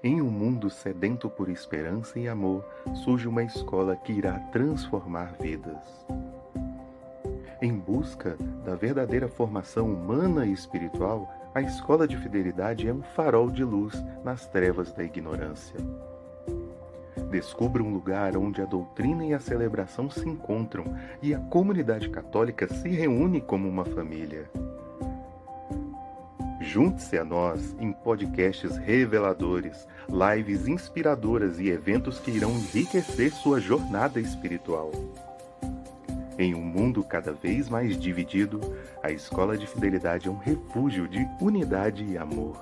Em um mundo sedento por esperança e amor, surge uma escola que irá transformar vidas. Em busca da verdadeira formação humana e espiritual, a escola de fidelidade é um farol de luz nas trevas da ignorância. Descubra um lugar onde a doutrina e a celebração se encontram e a comunidade católica se reúne como uma família. Junte-se a nós em podcasts reveladores, lives inspiradoras e eventos que irão enriquecer sua jornada espiritual. Em um mundo cada vez mais dividido, a Escola de Fidelidade é um refúgio de unidade e amor.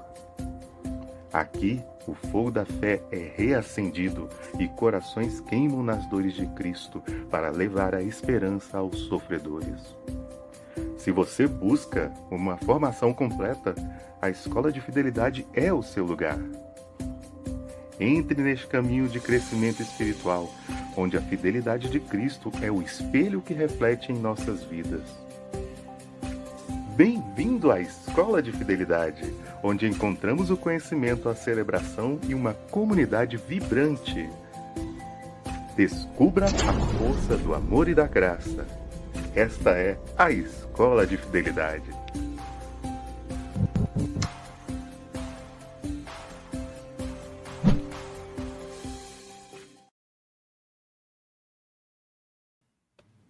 Aqui, o fogo da fé é reacendido e corações queimam nas dores de Cristo para levar a esperança aos sofredores. Se você busca uma formação completa, a Escola de Fidelidade é o seu lugar. Entre neste caminho de crescimento espiritual, onde a fidelidade de Cristo é o espelho que reflete em nossas vidas. Bem-vindo à Escola de Fidelidade, onde encontramos o conhecimento, a celebração e uma comunidade vibrante. Descubra a força do amor e da graça. Esta é a Escola de Fidelidade.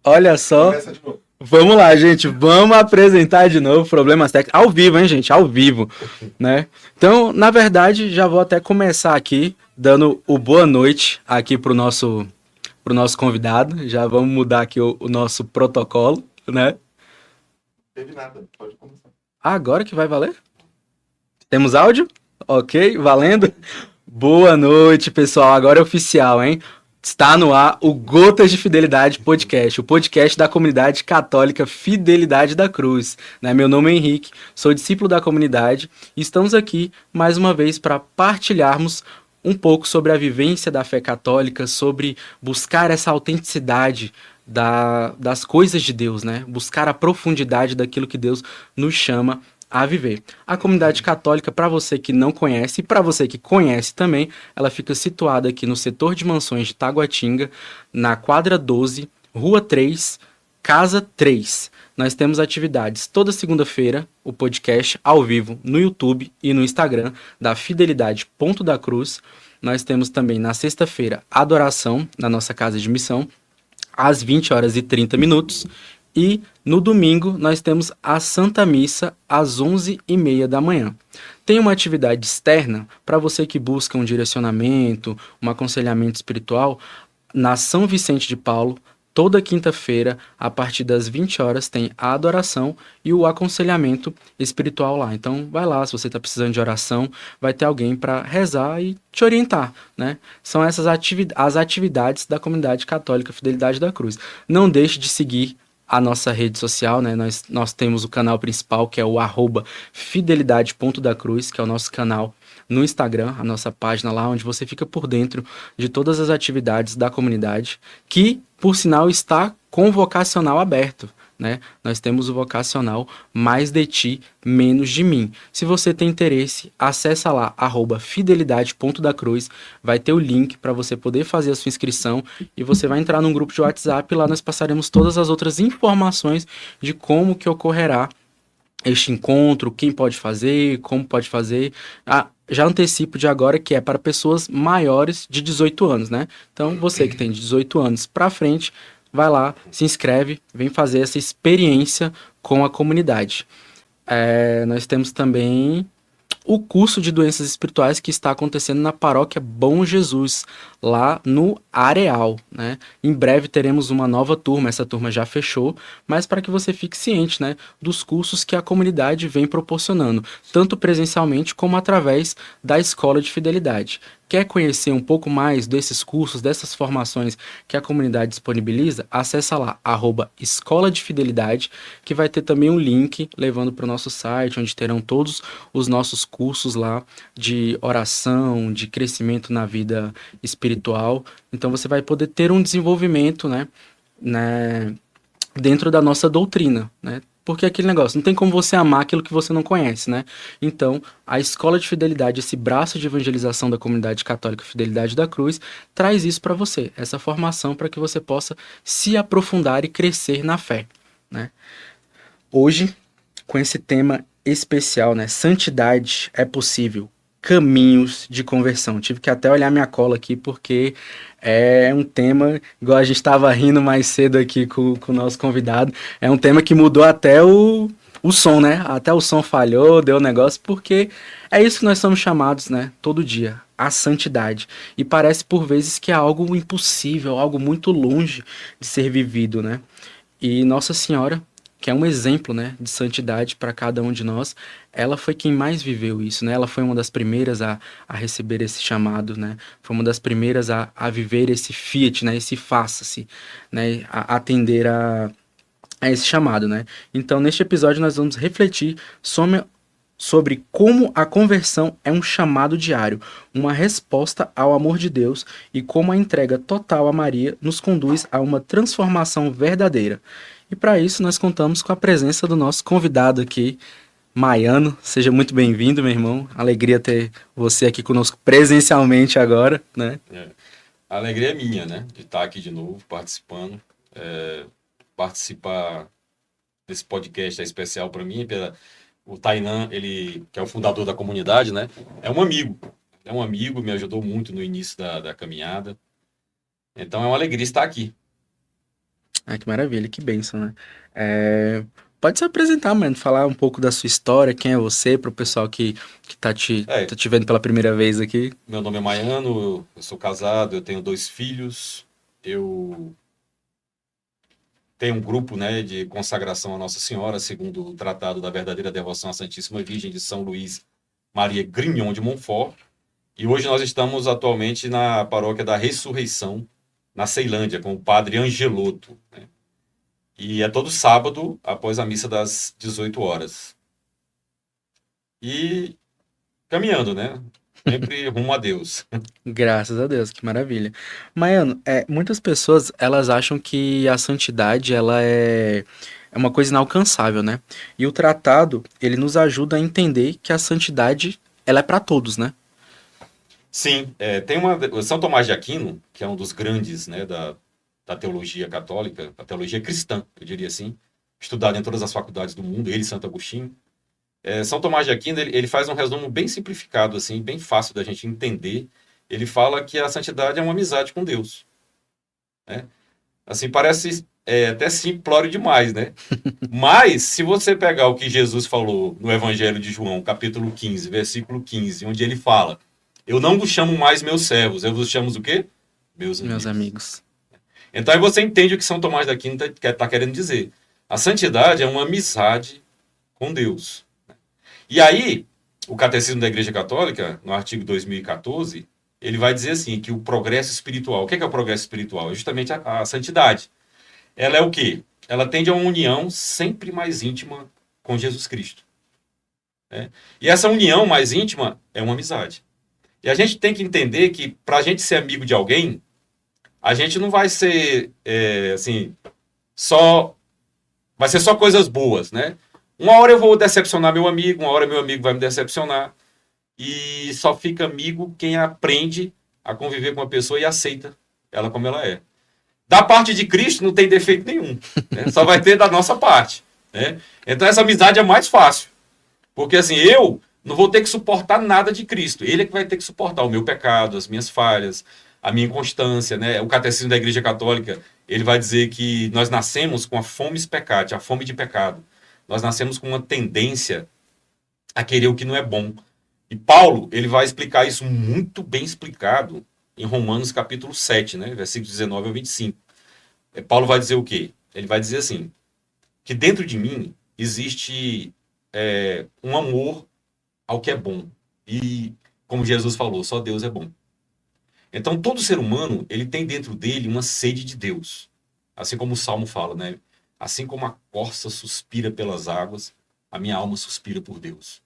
Olha só. Vamos lá, gente. Vamos apresentar de novo problemas técnicos. Ao vivo, hein, gente? Ao vivo, né? Então, na verdade, já vou até começar aqui, dando o boa noite aqui pro nosso convidado. Já vamos mudar aqui o nosso protocolo, né? Não teve nada, pode começar. Agora que vai valer? Temos áudio? Ok, valendo? Boa noite, pessoal. Agora é oficial, hein? Está no ar o Gotas de Fidelidade Podcast, o podcast da comunidade católica Fidelidade da Cruz. Né? Meu nome é Henrique, sou discípulo da comunidade e estamos aqui mais uma vez para partilharmos um pouco sobre a vivência da fé católica, sobre buscar essa autenticidade das coisas de Deus, né? Buscar a profundidade daquilo que Deus nos chama a viver. A comunidade católica, para você que não conhece e para você que conhece também, ela fica situada aqui no setor de mansões de Taguatinga, na quadra 12, rua 3, casa 3. Nós temos atividades toda segunda-feira, o podcast ao vivo no YouTube e no Instagram da Fidelidade Ponto da Cruz. Nós temos também na sexta-feira adoração na nossa casa de missão, às 20 horas e 30 minutos. E no domingo nós temos a Santa Missa às 11h30 da manhã. Tem uma atividade externa para você que busca um direcionamento, um aconselhamento espiritual. Na São Vicente de Paulo, toda quinta-feira, a partir das 20 horas, tem a adoração e o aconselhamento espiritual lá. Então vai lá, se você está precisando de oração, vai ter alguém para rezar e te orientar, né? São essas as atividades da comunidade católica Fidelidade da Cruz. Não deixe de seguir a nossa rede social, né? Nós temos o canal principal, que é o @fidelidade.dacruz, que é o nosso canal no Instagram, a nossa página lá, onde você fica por dentro de todas as atividades da comunidade, que, por sinal, está com o vocacional aberto, né? Nós temos o vocacional Mais de Ti, Menos de Mim. Se você tem interesse, acessa lá, @fidelidade.dacruz, vai ter o link para você poder fazer a sua inscrição e você vai entrar num grupo de WhatsApp, lá nós passaremos todas as outras informações de como que ocorrerá este encontro, quem pode fazer, como pode fazer. Já antecipo de agora que é para pessoas maiores de 18 anos, né? Então, você que tem de 18 anos para frente, vai lá, se inscreve, vem fazer essa experiência com a comunidade. Nós temos também o curso de doenças espirituais que está acontecendo na paróquia Bom Jesus, lá no Areal, né? Em breve teremos uma nova turma, essa turma já fechou, mas para que você fique ciente, né, dos cursos que a comunidade vem proporcionando, tanto presencialmente como através da Escola de Fidelidade. quer conhecer um pouco mais desses cursos, dessas formações que a comunidade disponibiliza, acessa lá, @Escola de Fidelidade, que vai ter também um link levando para o nosso site, onde terão todos os nossos cursos lá de oração, de crescimento na vida espiritual. Então você vai poder ter um desenvolvimento, né, dentro da nossa doutrina, né? Porque aquele negócio, não tem como você amar aquilo que você não conhece, né? Então, a Escola de Fidelidade, esse braço de evangelização da comunidade católica Fidelidade da Cruz, traz isso para você, essa formação para que você possa se aprofundar e crescer na fé, né? Hoje, com esse tema especial, né? Santidade é possível. Caminhos de conversão. Tive que até olhar minha cola aqui, porque é um tema, igual a gente estava rindo mais cedo aqui com o nosso convidado, é um tema que mudou até o som, né? Até o som falhou, deu um negócio, porque é isso que nós somos chamados, né? Todo dia, a santidade. E parece por vezes que é algo impossível, algo muito longe de ser vivido, né? E Nossa Senhora, que é um exemplo, né, de santidade para cada um de nós, ela foi quem mais viveu isso, né? Ela foi uma das primeiras a receber esse chamado, né? Foi uma das primeiras a viver esse fiat, né? Esse faça-se, né? A atender a esse chamado, né? Então, neste episódio, nós vamos refletir sobre como a conversão é um chamado diário, uma resposta ao amor de Deus e como a entrega total a Maria nos conduz a uma transformação verdadeira. E para isso nós contamos com a presença do nosso convidado aqui, Maiano. Seja muito bem-vindo, meu irmão. Alegria ter você aqui conosco presencialmente agora, né? A alegria é minha, né? De estar aqui de novo, participando. Participar desse podcast é especial para mim, o Tainan, ele, que é o fundador da comunidade, né? É um amigo. É um amigo, me ajudou muito no início da caminhada. Então é uma alegria estar aqui. Ah, que maravilha, que bênção, né? Pode se apresentar, mano, falar um pouco da sua história, quem é você, pro pessoal que tá te vendo pela primeira vez aqui. Meu nome é Maiano, eu sou casado, eu tenho 2 filhos, eu tenho um grupo, né, de consagração a Nossa Senhora, segundo o Tratado da Verdadeira Devoção à Santíssima Virgem de São Luís Maria Grignon de Montfort. E hoje nós estamos atualmente na paróquia da Ressurreição, na Ceilândia, com o padre Angeloto, né? E é todo sábado, após a missa das 18 horas. E caminhando, né? Sempre rumo a Deus. Graças a Deus, que maravilha. Maiano, muitas pessoas, elas acham que a santidade, ela é uma coisa inalcançável, né? E o tratado, ele nos ajuda a entender que a santidade, ela é para todos, né? Sim, São Tomás de Aquino, que é um dos grandes, né, da teologia católica, a teologia cristã, eu diria assim, estudado em todas as faculdades do mundo, ele e Santo Agostinho. São Tomás de Aquino, ele faz um resumo bem simplificado, assim, bem fácil da gente entender. Ele fala que a santidade é uma amizade com Deus, né? Assim, parece até simplório demais, né? Mas, se você pegar o que Jesus falou no Evangelho de João, capítulo 15, versículo 15, onde ele fala: eu não vos chamo mais meus servos, eu vos chamo o quê? Meus Meus amigos. amigos. Então, aí você entende o que São Tomás de Aquino tá querendo dizer. A santidade é uma amizade com Deus. E aí, o Catecismo da Igreja Católica, no artigo 2014, ele vai dizer assim, que o progresso espiritual, o que é o progresso espiritual? É justamente a santidade. Ela é o quê? Ela tende a uma união sempre mais íntima com Jesus Cristo, né? E essa união mais íntima é uma amizade. E a gente tem que entender que, para a gente ser amigo de alguém, a gente não vai ser, assim, vai ser só coisas boas, né? Uma hora eu vou decepcionar meu amigo, uma hora meu amigo vai me decepcionar. E só fica amigo quem aprende a conviver com uma pessoa e aceita ela como ela é. Da parte de Cristo não tem defeito nenhum, né? Só vai ter da nossa parte, né? Então essa amizade é mais fácil. Porque assim, eu não vou ter que suportar nada de Cristo. Ele é que vai ter que suportar o meu pecado, as minhas falhas, a minha inconstância, né? O Catecismo da Igreja Católica, ele vai dizer que nós nascemos com a fomes peccati, a fome de pecado. Nós nascemos com uma tendência a querer o que não é bom. E Paulo, ele vai explicar isso muito bem explicado em Romanos capítulo 7, né? Versículos 19 ao 25. Paulo vai dizer o quê? Ele vai dizer assim, que dentro de mim existe um amor ao que é bom. E, como Jesus falou, só Deus é bom. Então, todo ser humano, ele tem dentro dele uma sede de Deus. Assim como o Salmo fala, né? Assim como a corça suspira pelas águas, a minha alma suspira por Deus.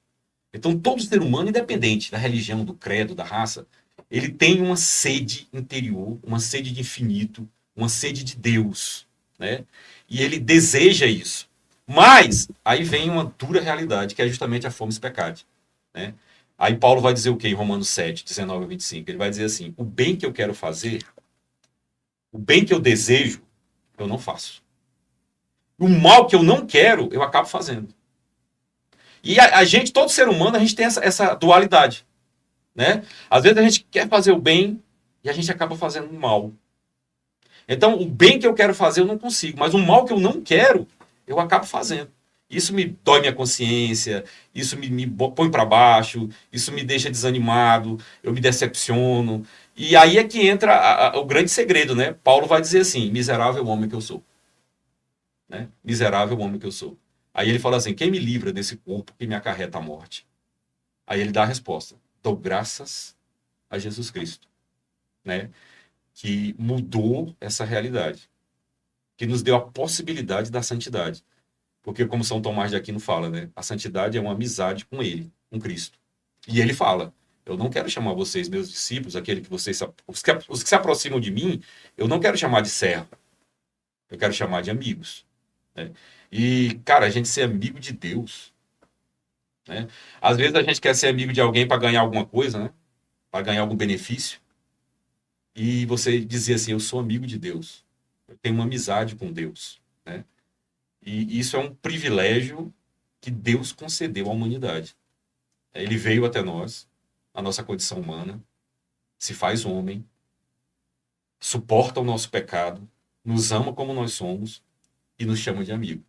Então, todo ser humano, independente da religião, do credo, da raça, ele tem uma sede interior, uma sede de infinito, uma sede de Deus, né? E ele deseja isso. Mas, aí vem uma dura realidade, que é justamente a fome e pecado, né? Aí Paulo vai dizer o quê em Romanos 7, 19 a 25? Ele vai dizer assim, o bem que eu quero fazer, o bem que eu desejo, eu não faço. O mal que eu não quero, eu acabo fazendo. E a gente, todo ser humano, a gente tem essa dualidade, né? Às vezes a gente quer fazer o bem e a gente acaba fazendo o mal. Então, o bem que eu quero fazer eu não consigo, mas o mal que eu não quero, eu acabo fazendo. Isso me dói minha consciência, isso me põe para baixo, isso me deixa desanimado, eu me decepciono. E aí é que entra o grande segredo, né? Paulo vai dizer assim, miserável homem que eu sou. Né? Miserável homem que eu sou. Aí ele fala assim, quem me livra desse corpo que me acarreta a morte? Aí ele dá a resposta, dou graças a Jesus Cristo, né? Que mudou essa realidade, que nos deu a possibilidade da santidade. Porque como São Tomás de Aquino fala, né? A santidade é uma amizade com ele, com Cristo. E ele fala, eu não quero chamar vocês, meus discípulos, aquele que vocês, os que se aproximam de mim, eu não quero chamar de servo, eu quero chamar de amigos. Né? E, cara, a gente ser amigo de Deus, né? Às vezes a gente quer ser amigo de alguém para ganhar alguma coisa, né? Para ganhar algum benefício. E você dizer assim, eu sou amigo de Deus, eu tenho uma amizade com Deus, né? E isso é um privilégio que Deus concedeu à humanidade. Ele veio até nós, a nossa condição humana, se faz homem, suporta o nosso pecado, nos ama como nós somos e nos chama de amigo.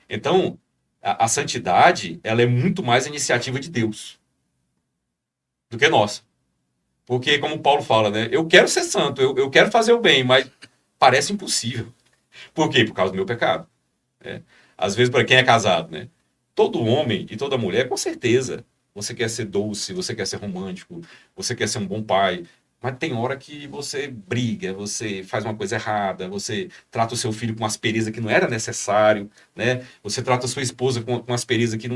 Então, a santidade, ela é muito mais iniciativa de Deus do que nossa. Porque, como Paulo fala, né? Eu quero ser santo, eu quero fazer o bem, mas parece impossível. Por quê? Por causa do meu pecado. Né? Às vezes, para quem é casado, né? Todo homem e toda mulher, com certeza, você quer ser doce, você quer ser romântico, você quer ser um bom pai, mas tem hora que você briga, você faz uma coisa errada, você trata o seu filho com aspereza que não era necessário, né? Você trata a sua esposa com aspereza que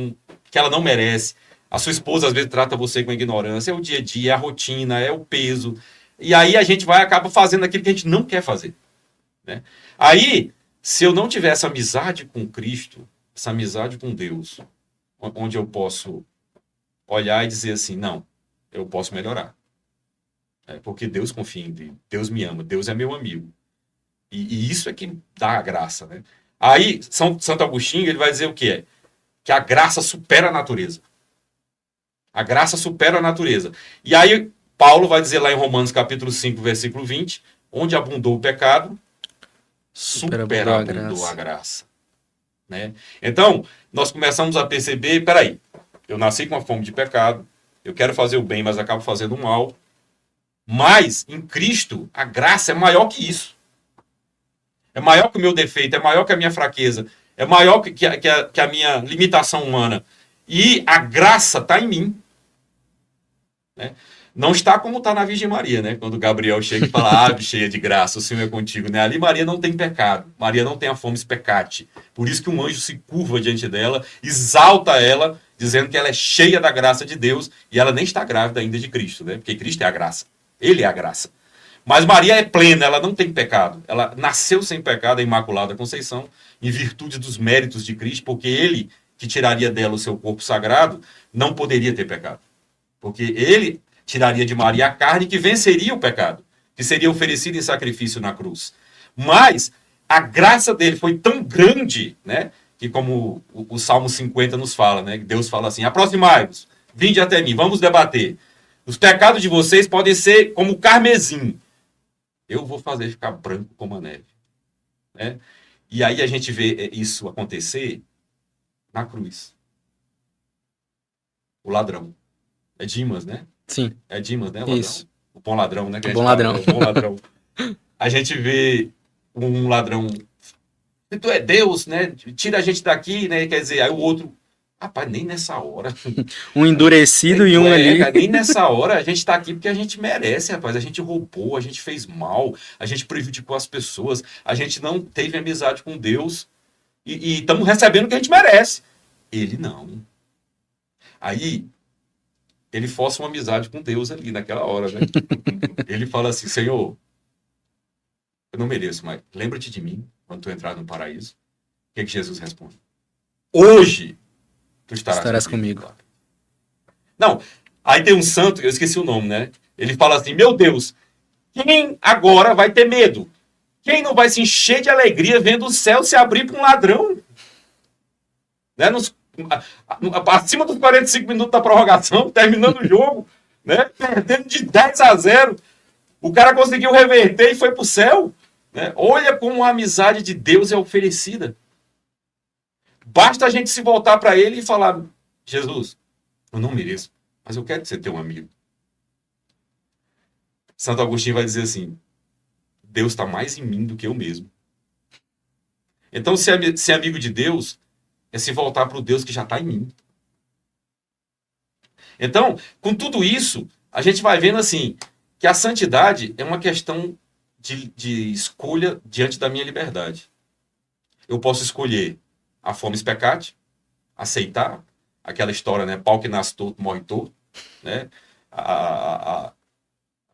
ela não merece. A sua esposa, às vezes, trata você com ignorância. É o dia a dia, é a rotina, é o peso. E aí a gente acaba fazendo aquilo que a gente não quer fazer. Né? Aí, se eu não tiver essa amizade com Cristo, essa amizade com Deus, onde eu posso olhar e dizer assim, não, eu posso melhorar. Porque Deus confia em mim, Deus me ama, Deus é meu amigo. E isso é que dá a graça. Né? Aí, Santo Agostinho, ele vai dizer o quê? Que a graça supera a natureza. A graça supera a natureza. E aí, Paulo vai dizer lá em Romanos capítulo 5, versículo 20, onde abundou o pecado, superabundou a graça. Né? Então, nós começamos a perceber, peraí, eu nasci com a fome de pecado, eu quero fazer o bem, mas acabo fazendo o mal. Mas, em Cristo, a graça é maior que isso. É maior que o meu defeito, é maior que a minha fraqueza, é maior que a minha limitação humana. E a graça está em mim. Né? Não está como está na Virgem Maria, né? Quando Gabriel chega e fala, ave cheia de graça, o Senhor é contigo. Né? Ali Maria não tem pecado, Maria não tem a fome pecate. Por isso que um anjo se curva diante dela, exalta ela, dizendo que ela é cheia da graça de Deus e ela nem está grávida ainda de Cristo, né? Porque Cristo é a graça, Ele é a graça. Mas Maria é plena, ela não tem pecado. Ela nasceu sem pecado, a Imaculada Conceição, em virtude dos méritos de Cristo, porque Ele, que tiraria dela o seu corpo sagrado, não poderia ter pecado. Porque Ele tiraria de Maria a carne que venceria o pecado, que seria oferecido em sacrifício na cruz. Mas a graça dele foi tão grande, né, que como o Salmo 50 nos fala, né, Deus fala assim, aproximai-vos, vinde até mim, vamos debater. Os pecados de vocês podem ser como o carmesim. Eu vou fazer ficar branco como a neve. Né? E aí a gente vê isso acontecer na cruz. O ladrão. É Dimas, né? Sim. É Dimas, né? Ladrão? Isso. O bom ladrão, né? O bom ladrão. O bom ladrão. A gente vê um ladrão. Se tu é Deus, né? Tira a gente daqui, né? Quer dizer, aí o outro Rapaz, nem nessa hora. Um endurecido e um ali. Cara, nem nessa hora a gente tá aqui porque a gente merece, rapaz. A gente roubou, a gente fez mal, a gente prejudicou as pessoas, a gente não teve amizade com Deus e estamos recebendo o que a gente merece. Ele não. Aí, ele força uma amizade com Deus ali naquela hora, né? Ele fala assim, Senhor, eu não mereço, mas lembra-te de mim quando tu entrar no paraíso. O que Jesus responde? Hoje tu estarás comigo. Não, aí tem um santo, eu esqueci o nome, né? Ele fala assim, meu Deus, quem agora vai ter medo? Quem não vai se encher de alegria vendo o céu se abrir para um ladrão? Né? Acima dos 45 minutos da prorrogação, terminando o jogo, né? Perdendo de 10-0. O cara conseguiu reverter e foi para o céu. Né? Olha como a amizade de Deus é oferecida. Basta a gente se voltar para ele e falar, Jesus, eu não mereço, mas eu quero ser teu amigo. Santo Agostinho vai dizer assim, Deus está mais em mim do que eu mesmo. Então, ser amigo de Deus é se voltar para o Deus que já está em mim. Então, com tudo isso, a gente vai vendo assim, que a santidade é uma questão de escolha diante da minha liberdade. Eu posso escolher a fomes peccati, aceitar aquela história, né? Pau que nasce torto, morre torto, né? A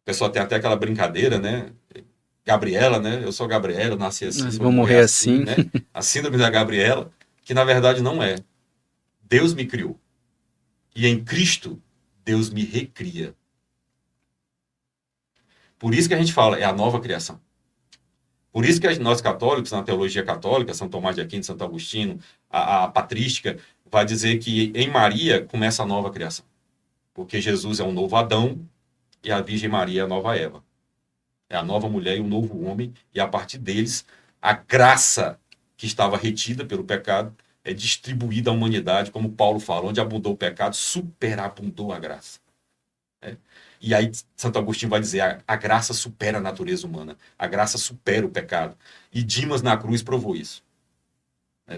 pessoa tem até aquela brincadeira, né? Gabriela, né? Eu sou Gabriela, eu nasci assim, vou morrer assim. Né? A síndrome da Gabriela, que na verdade não é. Deus me criou. E em Cristo, Deus me recria. Por isso que a gente fala, é a nova criação. Por isso que nós católicos, na teologia católica, São Tomás de Aquino, Santo Agostinho, a patrística, vai dizer que em Maria começa a nova criação. Porque Jesus é um novo Adão e a Virgem Maria é a nova Eva. É a nova mulher e o novo homem, e a partir deles, a graça que estava retida pelo pecado é distribuída à humanidade, como Paulo fala, onde abundou o pecado, superabundou a graça. E aí Santo Agostinho vai dizer, a graça supera a natureza humana, a graça supera o pecado. E Dimas na cruz provou isso.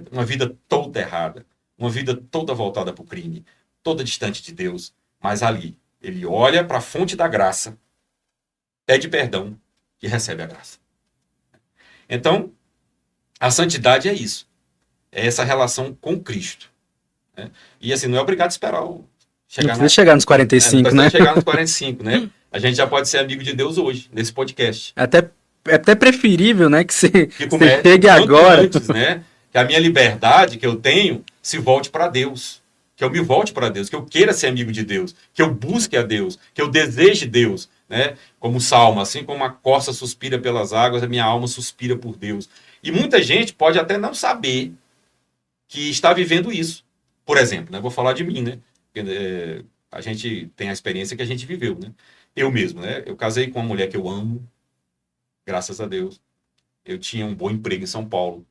Uma vida toda errada, uma vida toda voltada para o crime, toda distante de Deus, mas ali, ele olha para a fonte da graça, pede perdão e recebe a graça. Então, a santidade é isso. É essa relação com Cristo. Né? E assim, não é obrigado a esperar não precisa chegar nos 45, né? Chegar nos 45, né? A gente já pode ser amigo de Deus hoje, nesse podcast. É até preferível, né? Que você chegue agora. Antes, né? Que a minha liberdade que eu tenho se volte para Deus. Que eu me volte para Deus. Que eu queira ser amigo de Deus. Que eu busque a Deus. Que eu deseje Deus. Né? Como o Salmo, assim como a corça suspira pelas águas, a minha alma suspira por Deus. E muita gente pode até não saber que está vivendo isso. Por exemplo, né? Vou falar de mim, né? Porque, a gente tem a experiência que a gente viveu, né? Eu mesmo, né? Eu casei com uma mulher que eu amo, graças a Deus. Eu tinha um bom emprego em São Paulo.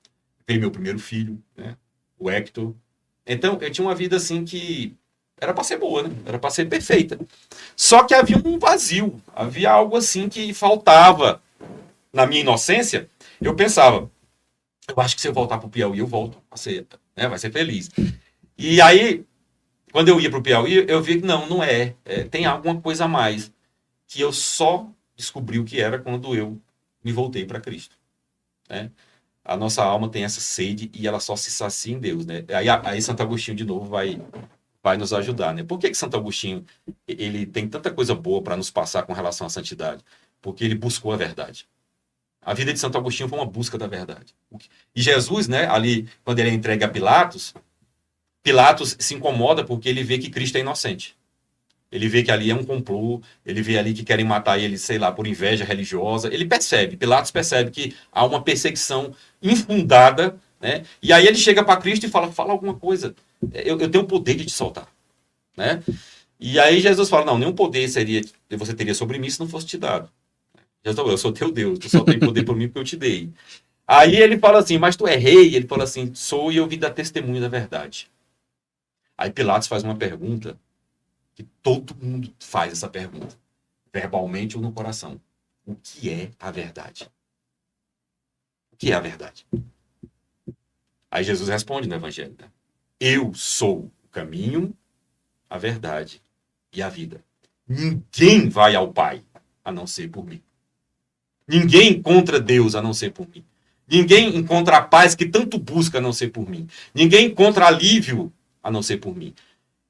Veio meu primeiro filho, né? O Hector. Então, eu tinha uma vida assim que era para ser boa, né? Era para ser perfeita. Só que havia um vazio, havia algo assim que faltava. Na minha inocência, eu pensava, eu acho que se eu voltar para o Piauí, eu volto a ser, né? Vai ser feliz. E aí, quando eu ia para o Piauí, eu vi que não é. Tem alguma coisa a mais. Que eu só descobri o que era quando eu me voltei para Cristo. Né? A nossa alma tem essa sede e ela só se sacia em Deus. Né? Aí Santo Agostinho, de novo, vai nos ajudar. Né? Por que Santo Agostinho ele tem tanta coisa boa para nos passar com relação à santidade? Porque ele buscou a verdade. A vida de Santo Agostinho foi uma busca da verdade. E Jesus, né, ali, quando ele é entregue a Pilatos se incomoda porque ele vê que Cristo é inocente. Ele vê que ali é um complô, ele vê ali que querem matar ele, sei lá, por inveja religiosa. Ele percebe, Pilatos percebe que há uma perseguição infundada, né? E aí ele chega para Cristo e fala alguma coisa. Eu tenho o poder de te soltar, né? E aí Jesus fala, não, nenhum poder você teria sobre mim se não fosse te dado. Jesus falou, eu sou teu Deus, tu só tem poder por mim porque eu te dei. Aí ele fala assim, mas tu é rei? Ele fala assim, sou e eu vim dar testemunho da verdade. Aí Pilatos faz uma pergunta que todo mundo faz essa pergunta, verbalmente ou no coração. O que é a verdade? O que é a verdade? Aí Jesus responde no Evangelho, né? Eu sou o caminho, a verdade e a vida. Ninguém vai ao Pai a não ser por mim. Ninguém encontra Deus a não ser por mim. Ninguém encontra a paz que tanto busca a não ser por mim. Ninguém encontra alívio a não ser por mim.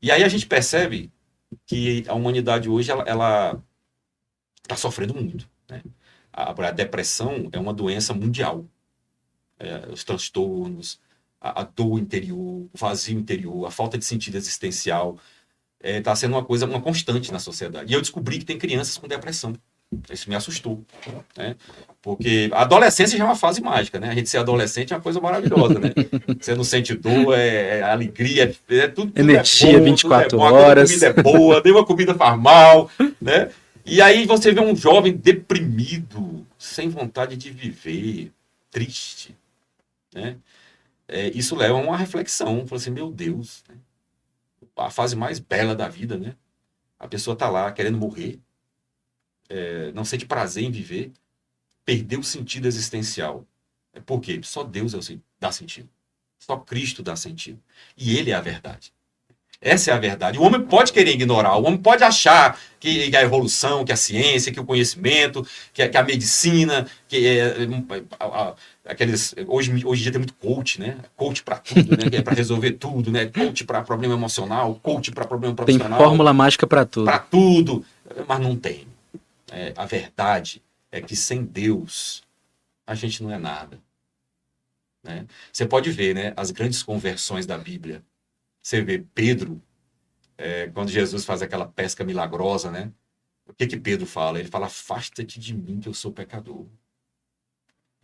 E aí a gente percebe que a humanidade hoje ela está sofrendo muito, né? A depressão é uma doença mundial. Os transtornos, a dor interior, o vazio interior, a falta de sentido existencial está sendo uma constante na sociedade. E eu descobri que tem crianças com depressão. Isso me assustou, né? Porque a adolescência já é uma fase mágica, né? A gente ser adolescente é uma coisa maravilhosa, né? Você não sente dor, é alegria, tudo Energia, é bom, 24 tudo é bom, horas. a comida é boa, nenhuma comida faz mal, né? E aí você vê um jovem deprimido, sem vontade de viver, triste, né? Isso leva a uma reflexão, fala assim, meu Deus, né? A fase mais bela da vida, né? A pessoa tá lá querendo morrer, não sente prazer em viver, perdeu o sentido existencial. Por quê? Só Deus dá sentido. Só Cristo dá sentido. E Ele é a verdade. Essa é a verdade. O homem pode querer ignorar, o homem pode achar que a evolução, que a ciência, que o conhecimento, que a medicina, hoje em dia tem muito coach, né? Coach para tudo, né? Que é para resolver tudo, né? Coach para problema emocional, coach para problema Tem profissional. fórmula mágica para tudo. Para tudo, mas não tem. A verdade é que sem Deus a gente não é nada, né? Você pode ver, né, as grandes conversões da Bíblia. Você vê Pedro, quando Jesus faz aquela pesca milagrosa, né? O que Pedro fala? Ele fala, afasta-te de mim que eu sou pecador.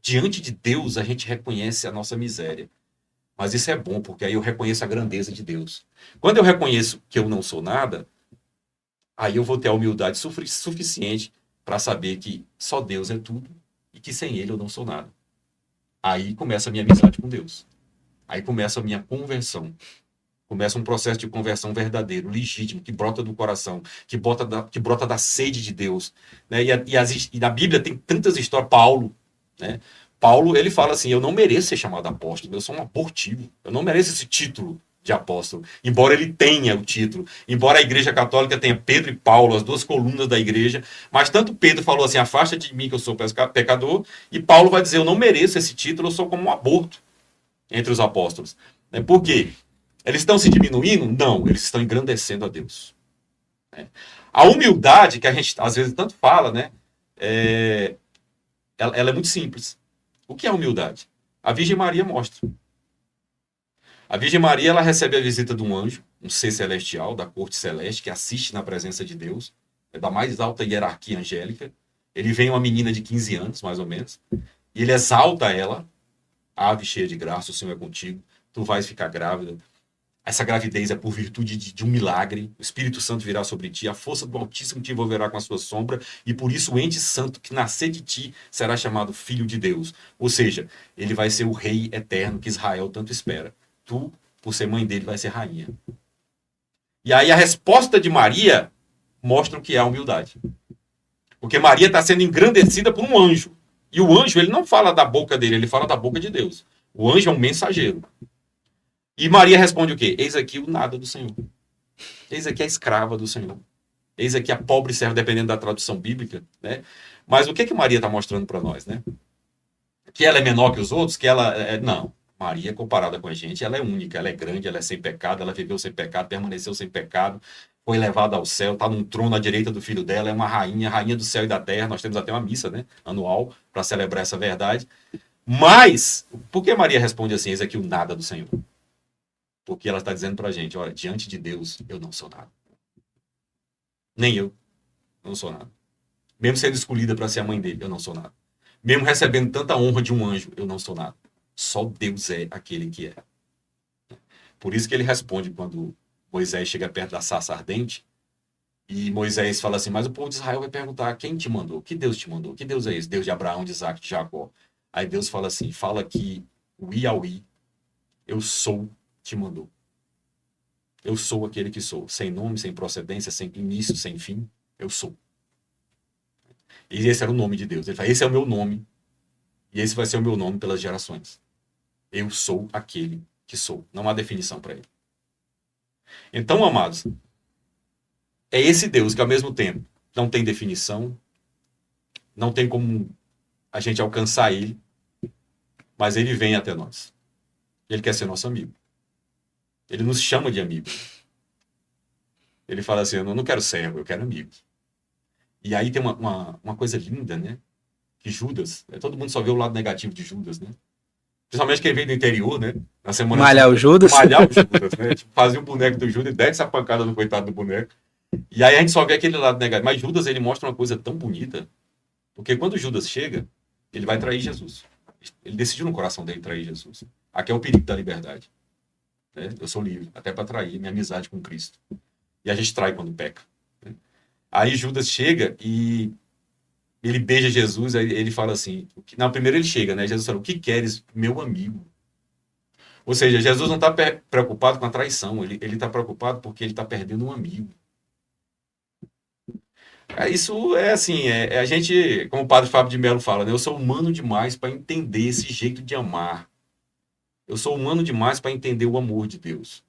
Diante de Deus a gente reconhece a nossa miséria. Mas isso é bom, porque aí eu reconheço a grandeza de Deus. Quando eu reconheço que eu não sou nada, aí eu vou ter a humildade suficiente para saber que só Deus é tudo e que sem Ele eu não sou nada. Aí começa a minha amizade com Deus. Aí começa a minha conversão. Começa um processo de conversão verdadeiro, legítimo, que brota do coração, que brota da sede de Deus, né? E na Bíblia tem tantas histórias. Paulo, né? Paulo, ele fala assim, eu não mereço ser chamado apóstolo, eu sou um abortivo, eu não mereço esse título de apóstolo, embora ele tenha o título, embora a Igreja Católica tenha Pedro e Paulo, as duas colunas da igreja, mas tanto Pedro falou assim, afasta de mim que eu sou pecador, e Paulo vai dizer, eu não mereço esse título, eu sou como um aborto entre os apóstolos. Por quê? Eles estão se diminuindo? Não, eles estão engrandecendo a Deus. A humildade, que a gente às vezes tanto fala, né? Ela é muito simples. O que é humildade? A Virgem Maria mostra. A Virgem Maria, ela recebe a visita de um anjo, um ser celestial, da corte celeste, que assiste na presença de Deus, da mais alta hierarquia angélica. Ele vem uma menina de 15 anos, mais ou menos, e ele exalta ela, ave cheia de graça, o Senhor é contigo, tu vais ficar grávida. Essa gravidez é por virtude de um milagre, o Espírito Santo virá sobre ti, a força do Altíssimo te envolverá com a sua sombra, e por isso o ente santo que nascer de ti será chamado Filho de Deus. Ou seja, ele vai ser o rei eterno que Israel tanto espera. Tu, por ser mãe dele, vai ser rainha. E aí a resposta de Maria mostra o que é a humildade. Porque Maria está sendo engrandecida por um anjo. E o anjo, ele não fala da boca dele, ele fala da boca de Deus. O anjo é um mensageiro. E Maria responde o quê? Eis aqui o nada do Senhor. Eis aqui a escrava do Senhor. Eis aqui a pobre serva, dependendo da tradução bíblica, né? Mas o que Maria está mostrando para nós, né? Que ela é menor que os outros? Que ela... Não. Maria, comparada com a gente, ela é única, ela é grande, ela é sem pecado, ela viveu sem pecado, permaneceu sem pecado, foi levada ao céu, está num trono à direita do filho dela, é uma rainha, rainha do céu e da terra. Nós temos até uma missa, né, anual, para celebrar essa verdade. Mas, por que Maria responde assim, eis aqui o nada do Senhor? Porque ela está dizendo para a gente, olha, diante de Deus, eu não sou nada. Nem eu não sou nada. Mesmo sendo escolhida para ser a mãe dele, eu não sou nada. Mesmo recebendo tanta honra de um anjo, eu não sou nada. Só Deus é aquele que é. Por isso que ele responde quando Moisés chega perto da sarça ardente e Moisés fala assim, mas o povo de Israel vai perguntar, quem te mandou? Que Deus te mandou? Que Deus é esse? Deus de Abraão, de Isaac, de Jacó. Aí Deus fala assim, fala que o Iauí, eu sou, te mandou. Eu sou aquele que sou. Sem nome, sem procedência, sem início, sem fim, eu sou. E esse era o nome de Deus. Ele fala, esse é o meu nome e esse vai ser o meu nome pelas gerações. Eu sou aquele que sou. Não há definição para ele. Então, amados, é esse Deus que ao mesmo tempo não tem definição, não tem como a gente alcançar ele, mas ele vem até nós. Ele quer ser nosso amigo. Ele nos chama de amigo. Ele fala assim, eu não quero servo, eu quero amigo. E aí tem uma coisa linda, né? Que Judas, todo mundo só vê o lado negativo de Judas, né? Principalmente quem vem do interior, né? Na semana Malhar o Judas. Malhar o Judas, né? Tipo, fazia o boneco do Judas e desce a pancada no coitado do boneco. E aí a gente só vê aquele lado negativo. Mas Judas, ele mostra uma coisa tão bonita, porque quando Judas chega, ele vai trair Jesus. Ele decidiu no coração dele trair Jesus. Aqui é o perigo da liberdade. Né? Eu sou livre, até para trair minha amizade com Cristo. E a gente trai quando peca. Né? Aí Judas chega e ele beija Jesus, aí ele fala assim, não, primeiro ele chega, né? Jesus fala, o que queres, meu amigo? Ou seja, Jesus não está preocupado com a traição, ele está preocupado porque ele está perdendo um amigo. Isso é assim, a gente, como o padre Fábio de Mello fala, né? Eu sou humano demais para entender esse jeito de amar. Eu sou humano demais para entender o amor de Deus.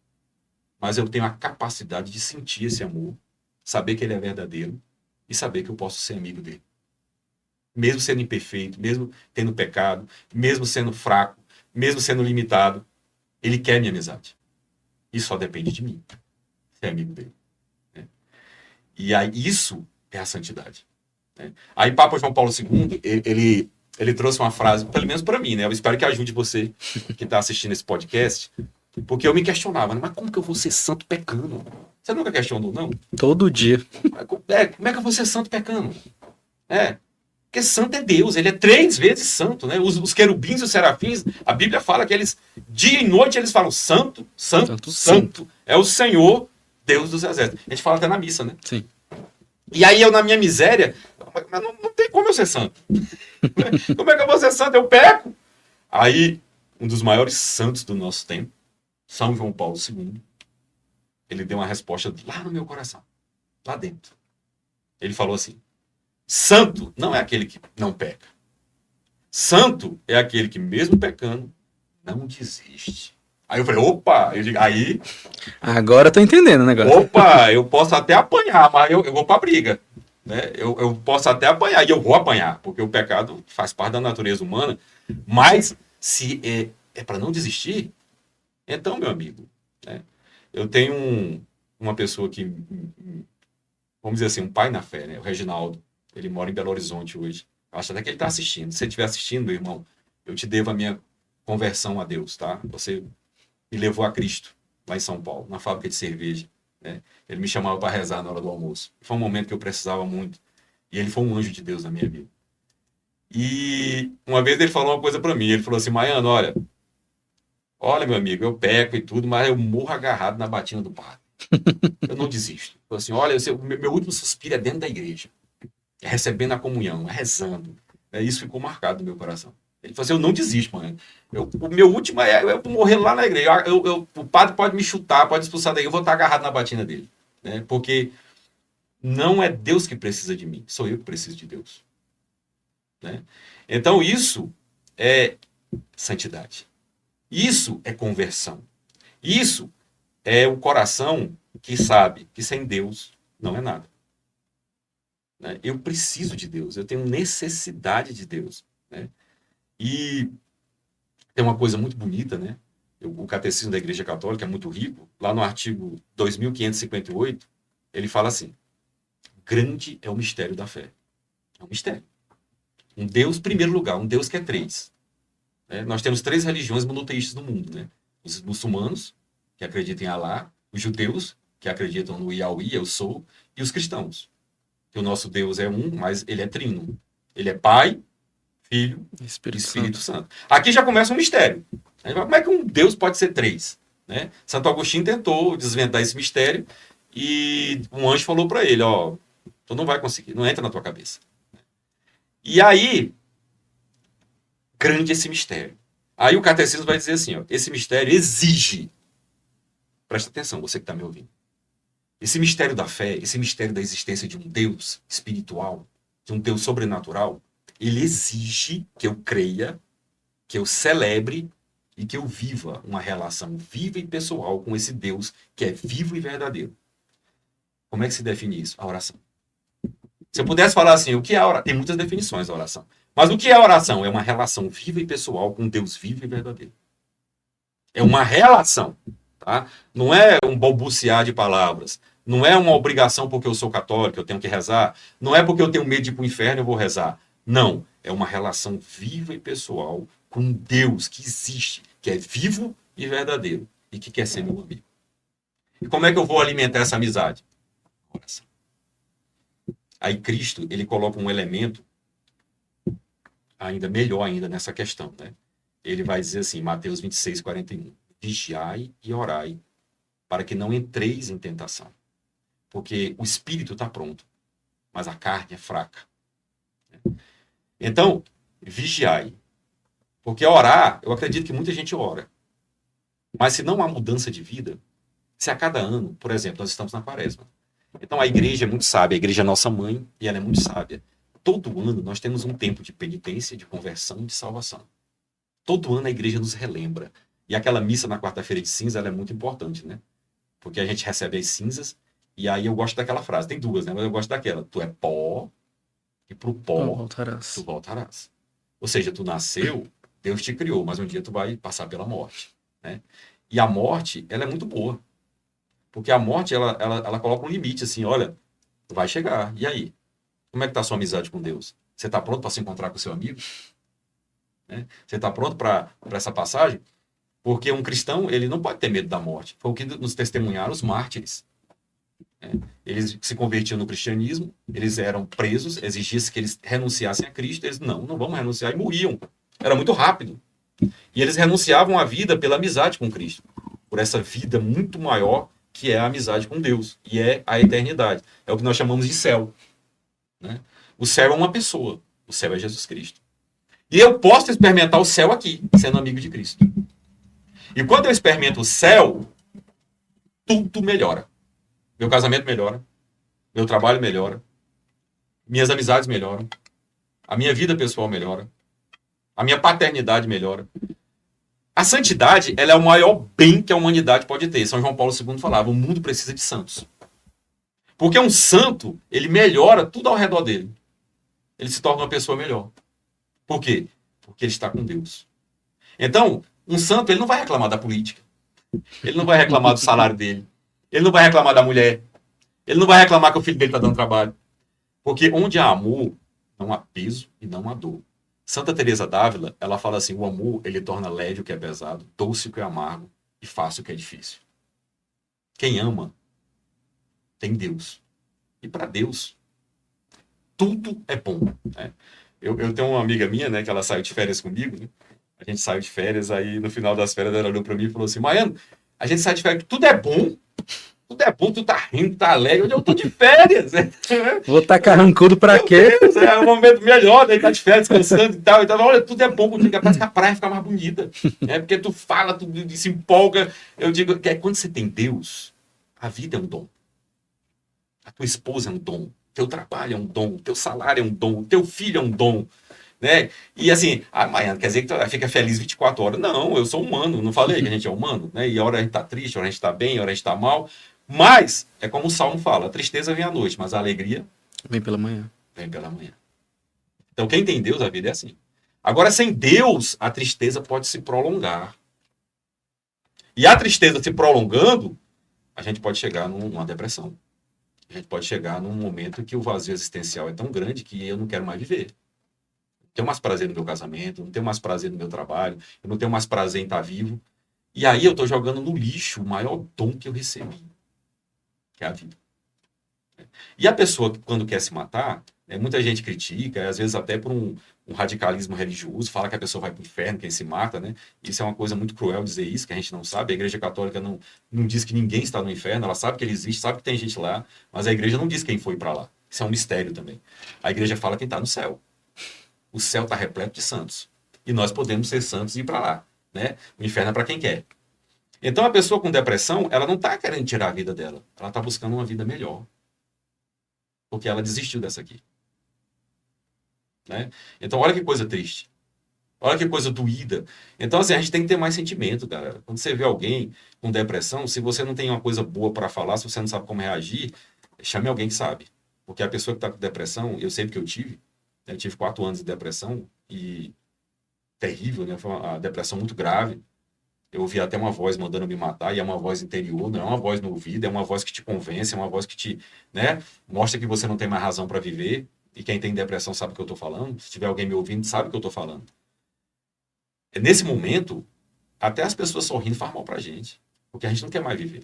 Mas eu tenho a capacidade de sentir esse amor, saber que ele é verdadeiro e saber que eu posso ser amigo dele. Mesmo sendo imperfeito, mesmo tendo pecado, mesmo sendo fraco, mesmo sendo limitado, ele quer minha amizade. Isso só depende de mim, ser amigo dele. Né? E aí, isso é a santidade. Né? Aí, Papa João Paulo II, ele trouxe uma frase, pelo menos para mim, né? Eu espero que ajude você que está assistindo esse podcast, porque eu me questionava, né? Mas como que eu vou ser santo pecando? Você nunca questionou, não? Todo dia. Como é que eu vou ser santo pecando? Porque santo é Deus, ele é 3 vezes santo, né? Os querubins e os serafins, a Bíblia fala que eles, dia e noite, eles falam santo, santo, santo, santo. É o Senhor, Deus dos exércitos. A gente fala até na missa, né? Sim. E aí eu, na minha miséria, mas não tem como eu ser santo. Como é que eu vou ser santo? Eu peco. Aí, um dos maiores santos do nosso tempo, São João Paulo II, ele deu uma resposta lá no meu coração, lá dentro. Ele falou assim, santo não é aquele que não peca. Santo é aquele que, mesmo pecando, não desiste. Aí eu falei, opa, aí... Agora eu tô entendendo o negócio. Opa, eu posso até apanhar, mas eu vou pra briga. Né? Eu posso até apanhar, e eu vou apanhar, porque o pecado faz parte da natureza humana, mas se é para não desistir, então, meu amigo, né? Eu tenho uma pessoa que, vamos dizer assim, um pai na fé, né? O Reginaldo, ele mora em Belo Horizonte hoje. Eu acho até que ele está assistindo. Se você estiver assistindo, meu irmão, eu te devo a minha conversão a Deus, tá? Você me levou a Cristo, lá em São Paulo, na fábrica de cerveja. Né? Ele me chamava para rezar na hora do almoço. Foi um momento que eu precisava muito. E ele foi um anjo de Deus na minha vida. E uma vez ele falou uma coisa para mim. Ele falou assim, Maiano, olha, meu amigo, eu peco e tudo, mas eu morro agarrado na batina do padre. Eu não desisto. Ele falou assim, olha, meu último suspiro é dentro da igreja. É recebendo a comunhão, é rezando. Isso ficou marcado no meu coração. Ele falou assim, eu não desisto, mano. O meu último é eu morrer lá na igreja. O padre pode me chutar, pode expulsar daí, eu vou estar agarrado na batina dele. Né? Porque não é Deus que precisa de mim, sou eu que preciso de Deus. Né? Então isso é santidade. Isso é conversão. Isso é o coração que sabe que sem Deus não é nada. Né? Eu preciso de Deus, eu tenho necessidade de Deus. Né? E tem uma coisa muito bonita, né? O Catecismo da Igreja Católica é muito rico. Lá no artigo 2558, ele fala assim, grande é o mistério da fé. É um mistério. Um Deus, em primeiro lugar, um Deus que é 3. Né? Nós temos 3 religiões monoteístas no mundo. Né? Os muçulmanos, que acreditam em Alá, os judeus, que acreditam no Yahweh, eu sou, e os cristãos. Que o nosso Deus é um, mas ele é trino. Ele é Pai, Filho e Espírito Santo. Aqui já começa um mistério. Como é que um Deus pode ser 3? Né? Santo Agostinho tentou desvendar esse mistério e um anjo falou para ele, tu não vai conseguir, não entra na tua cabeça. E aí, grande esse mistério. Aí o catecismo vai dizer assim, esse mistério exige, presta atenção, você que está me ouvindo, esse mistério da fé, esse mistério da existência de um Deus espiritual, de um Deus sobrenatural, ele exige que eu creia, que eu celebre e que eu viva uma relação viva e pessoal com esse Deus que é vivo e verdadeiro. Como é que se define isso? A oração. Se eu pudesse falar assim, o que é a oração? Tem muitas definições da oração. Mas o que é a oração? É uma relação viva e pessoal com Deus vivo e verdadeiro. É uma relação. Tá? Não é um balbuciar de palavras. Não é uma obrigação porque eu sou católico, eu tenho que rezar. Não é porque eu tenho medo de ir para o inferno, eu vou rezar. Não. É uma relação viva e pessoal com Deus que existe, que é vivo e verdadeiro e que quer ser meu amigo. E como é que eu vou alimentar essa amizade? Oração. Aí Cristo, ele coloca um elemento ainda melhor ainda nessa questão, né? Ele vai dizer assim, Mateus 26, 41, vigiai e orai, para que não entreis em tentação. Porque o espírito está pronto, mas a carne é fraca. Então, vigiai. Porque orar, eu acredito que muita gente ora. Mas se não há mudança de vida, se a cada ano, por exemplo, nós estamos na quaresma. Então a igreja é muito sábia, a igreja é nossa mãe e ela é muito sábia. Todo ano nós temos um tempo de penitência, de conversão e de salvação. Todo ano a igreja nos relembra. E aquela missa na quarta-feira de cinza, ela é muito importante, né? Porque a gente recebe as cinzas e aí eu gosto daquela frase. Tem duas, né? Mas eu gosto daquela. Tu é pó e pro pó tu voltarás. Ou seja, tu nasceu, Deus te criou, mas um dia tu vai passar pela morte, né? E a morte, ela é muito boa. Porque a morte, ela coloca um limite, assim, olha, vai chegar. E aí? Como é que está a sua amizade com Deus? Você está pronto para se encontrar com o seu amigo? Né? Você está pronto para essa passagem? Porque um cristão, ele não pode ter medo da morte. Foi o que nos testemunharam os mártires. Né? Eles se convertiam no cristianismo, eles eram presos, exigia-se que eles renunciassem a Cristo, eles não vamos renunciar, e morriam. Era muito rápido. E eles renunciavam à vida pela amizade com Cristo. Por essa vida muito maior que é a amizade com Deus, e é a eternidade. É o que nós chamamos de céu. Né? O céu é uma pessoa, o céu é Jesus Cristo. E eu posso experimentar o céu aqui, sendo amigo de Cristo. E quando eu experimento o céu, tudo melhora. Meu casamento melhora, meu trabalho melhora, minhas amizades melhoram, a minha vida pessoal melhora, a minha paternidade melhora. A santidade, ela é o maior bem que a humanidade pode ter. São João Paulo II falava, o mundo precisa de santos. Porque um santo, ele melhora tudo ao redor dele. Ele se torna uma pessoa melhor. Por quê? Porque ele está com Deus. Então, um santo, ele não vai reclamar da política. Ele não vai reclamar do salário dele. Ele não vai reclamar da mulher. Ele não vai reclamar que o filho dele está dando trabalho. Porque onde há amor, não há peso e não há dor. Santa Teresa d'Ávila, ela fala assim, o amor, ele torna leve o que é pesado, doce o que é amargo e fácil o que é difícil. Quem ama, tem Deus. E para Deus, tudo é bom. Né? Eu tenho uma amiga minha, né, que ela saiu de férias comigo, né? A gente saiu de férias, aí no final das férias ela olhou para mim e falou assim, Maiano, a gente sai de férias, tudo é bom, tu tá rindo, tá alegre, eu tô de férias. Vou estar carrancudo pra quê? Deus, é um momento melhor, daí tá de férias, descansando e tal. Então, olha, tudo é bom contigo, parece que a praia fica mais bonita. Porque tu fala, tu se empolga. Eu digo que quando você tem Deus, a vida é um dom. A tua esposa é um dom. Teu trabalho é um dom. Teu salário é um dom. Teu filho é um dom. Né? E assim, Maiana, quer dizer que tu fica feliz 24 horas? Não, eu sou humano. Não falei que a gente é humano? Né? E a hora a gente tá triste, a hora a gente tá bem, a hora a gente tá mal. Mas, é como o Salmo fala, a tristeza vem à noite, mas a alegria vem pela manhã. Vem pela manhã. Então, quem tem Deus, a vida é assim. Agora, sem Deus, a tristeza pode se prolongar. E a tristeza se prolongando, a gente pode chegar numa depressão. A gente pode chegar num momento que o vazio existencial é tão grande que eu não quero mais viver. Não tenho mais prazer no meu casamento, não tenho mais prazer no meu trabalho, eu não tenho mais prazer em estar vivo. E aí eu estou jogando no lixo o maior dom que eu recebi, que é a vida. E a pessoa, quando quer se matar, muita gente critica, às vezes até por um radicalismo religioso, fala que a pessoa vai para o inferno, quem se mata, né? Isso é uma coisa muito cruel dizer isso, que a gente não sabe. A Igreja Católica não diz que ninguém está no inferno, ela sabe que ele existe, sabe que tem gente lá, mas a Igreja não diz quem foi para lá. Isso é um mistério também. A Igreja fala quem está no céu. O céu está repleto de santos. E nós podemos ser santos e ir para lá, né? O inferno é para quem quer. Então a pessoa com depressão, ela não está querendo tirar a vida dela, ela está buscando uma vida melhor. Porque ela desistiu dessa aqui. Né? Então, olha que coisa triste. Olha que coisa doída. Então, assim, a gente tem que ter mais sentimento, cara. Quando você vê alguém com depressão, se você não tem uma coisa boa para falar, se você não sabe como reagir, chame alguém que sabe. Porque a pessoa que está com depressão, eu sei que eu tive, né? Eu tive 4 anos de depressão e terrível, né? Foi uma depressão muito grave. Eu ouvi até uma voz mandando me matar, e é uma voz interior, não é uma voz no ouvido, é uma voz que te convence, é uma voz que te, né, mostra que você não tem mais razão para viver. E quem tem depressão sabe o que eu estou falando. Se tiver alguém me ouvindo, sabe o que eu estou falando. Nesse momento, até as pessoas sorrindo faz mal pra gente, porque a gente não quer mais viver.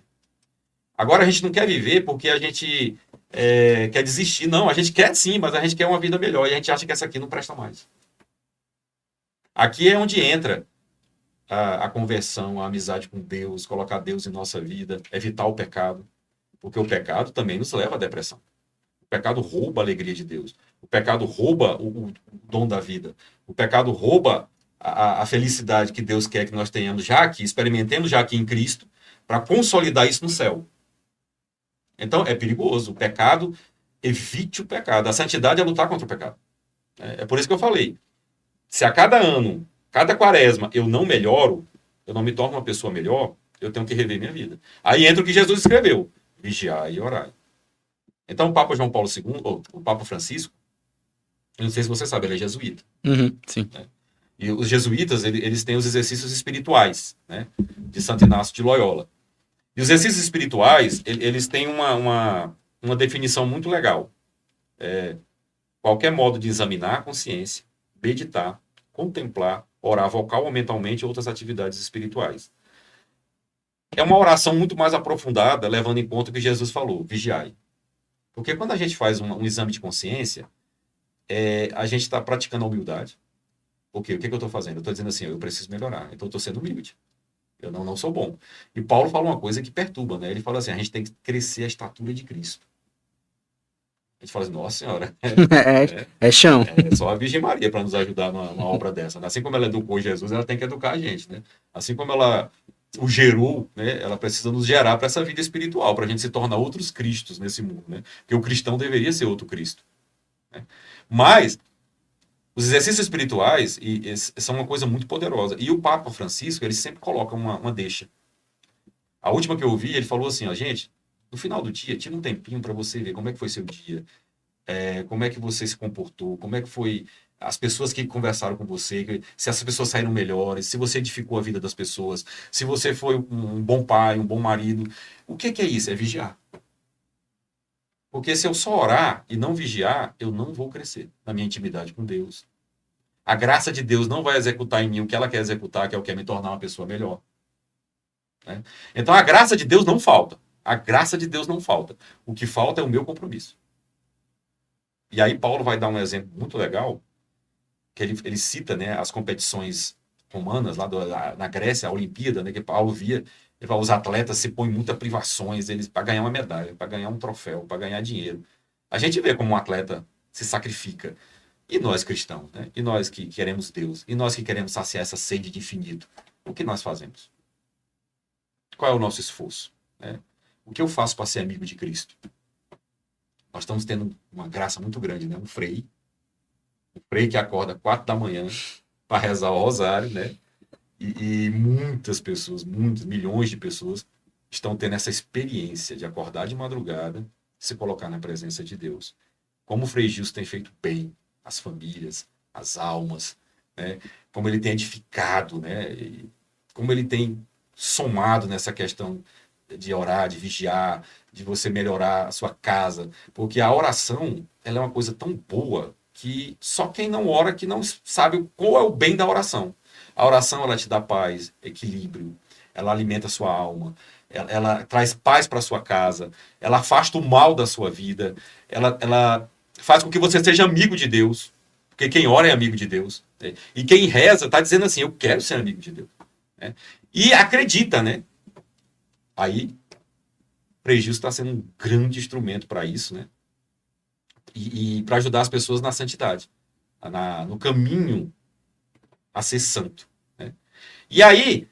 Agora a gente não quer viver porque a gente quer desistir. Não, a gente quer sim, mas a gente quer uma vida melhor e a gente acha que essa aqui não presta mais. Aqui é onde entra a conversão, a amizade com Deus, colocar Deus em nossa vida, evitar o pecado, porque o pecado também nos leva à depressão. O pecado rouba a alegria de Deus. O pecado rouba o dom da vida. O pecado rouba a felicidade que Deus quer que nós tenhamos já aqui, experimentemos já aqui em Cristo, para consolidar isso no céu. Então, é perigoso. O pecado, evite o pecado. A santidade é lutar contra o pecado. É por isso que eu falei. Se a cada ano, cada quaresma, eu não melhoro, eu não me torno uma pessoa melhor, eu tenho que rever minha vida. Aí entra o que Jesus escreveu: vigiar e orar. Então, o Papa João Paulo II, ou o Papa Francisco, eu não sei se você sabe, ele é jesuíta. Sim. Né? E os jesuítas, eles têm os exercícios espirituais, né? De Santo Inácio de Loyola. E os exercícios espirituais, eles têm uma definição muito legal. Qualquer modo de examinar a consciência, meditar, contemplar, orar vocal ou mentalmente e outras atividades espirituais. É uma oração muito mais aprofundada, levando em conta o que Jesus falou: vigiai. Porque quando a gente faz um exame de consciência, a gente está praticando a humildade. Porque o que eu estou fazendo? Eu estou dizendo assim: eu preciso melhorar, então eu estou sendo humilde. Eu não sou bom. E Paulo fala uma coisa que perturba, né? Ele fala assim: a gente tem que crescer a estatura de Cristo. A gente fala assim: nossa senhora, É chão. é só a Virgem Maria para nos ajudar numa obra dessa. Né? Assim como ela educou Jesus, ela tem que educar a gente, né? Assim como ela o gerou, né? Ela precisa nos gerar para essa vida espiritual, para a gente se tornar outros Cristos nesse mundo, né? Porque o cristão deveria ser outro Cristo. Né? Mas os exercícios espirituais são uma coisa muito poderosa. E o Papa Francisco, ele sempre coloca uma deixa. A última que eu ouvi, ele falou assim: ó, gente, no final do dia, tira um tempinho para você ver como é que foi seu dia, como é que você se comportou, como é que foi as pessoas que conversaram com você, se essas pessoas saíram melhores, se você edificou a vida das pessoas, se você foi um bom pai, um bom marido. O que é isso? É vigiar. Porque se eu só orar e não vigiar, eu não vou crescer na minha intimidade com Deus. A graça de Deus não vai executar em mim o que ela quer executar, que é o que é me tornar uma pessoa melhor. Né? Então a graça de Deus não falta. A graça de Deus não falta. O que falta é o meu compromisso. E aí Paulo vai dar um exemplo muito legal, que ele cita, né, as competições romanas, lá na Grécia, a Olimpíada, né, que Paulo via. Ele fala: os atletas se põem muitas privações para ganhar uma medalha, para ganhar um troféu, para ganhar dinheiro. A gente vê como um atleta se sacrifica. E nós cristãos, né? E nós que queremos Deus, e nós que queremos saciar essa sede de infinito, o que nós fazemos? Qual é o nosso esforço? Né? O que eu faço para ser amigo de Cristo? Nós estamos tendo uma graça muito grande, né? Um frei que acorda 4 da manhã para rezar o rosário, né? E muitas pessoas, muitos milhões de pessoas estão tendo essa experiência de acordar de madrugada e se colocar na presença de Deus. Como o Frei Gilson tem feito bem as famílias, as almas, né? Como ele tem edificado, né? E como ele tem somado nessa questão de orar, de vigiar, de você melhorar a sua casa. Porque a oração, ela é uma coisa tão boa que só quem não ora que não sabe qual é o bem da oração. A oração, ela te dá paz, equilíbrio, ela alimenta a sua alma, ela traz paz para a sua casa, ela afasta o mal da sua vida, ela faz com que você seja amigo de Deus, porque quem ora é amigo de Deus. Né? E quem reza está dizendo assim: eu quero ser amigo de Deus. Né? E acredita, né? Aí, o Frei Gilson está sendo um grande instrumento para isso, né? E para ajudar as pessoas na santidade, no caminho a ser santo. Né? E aí,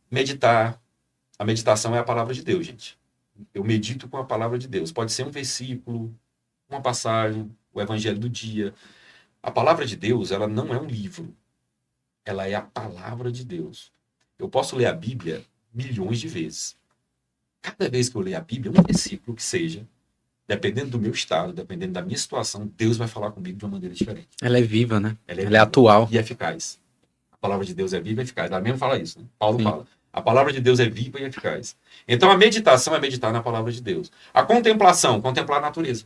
meditar. A meditação é a palavra de Deus, gente. Eu medito com a palavra de Deus. Pode ser um versículo, uma passagem, o evangelho do dia. A palavra de Deus, ela não é um livro. ela é a palavra de Deus. Eu posso ler a Bíblia milhões de vezes. Cada vez que eu ler a Bíblia, um versículo que seja, dependendo do meu estado, dependendo da minha situação, Deus vai falar comigo de uma maneira diferente. Ela é viva, né? Ela É atual. e eficaz. A palavra de Deus é viva e eficaz. Ela mesmo fala isso, né? Paulo Sim. fala. A palavra de Deus é viva e eficaz. Então a meditação é meditar na palavra de Deus. A contemplação, contemplar a natureza.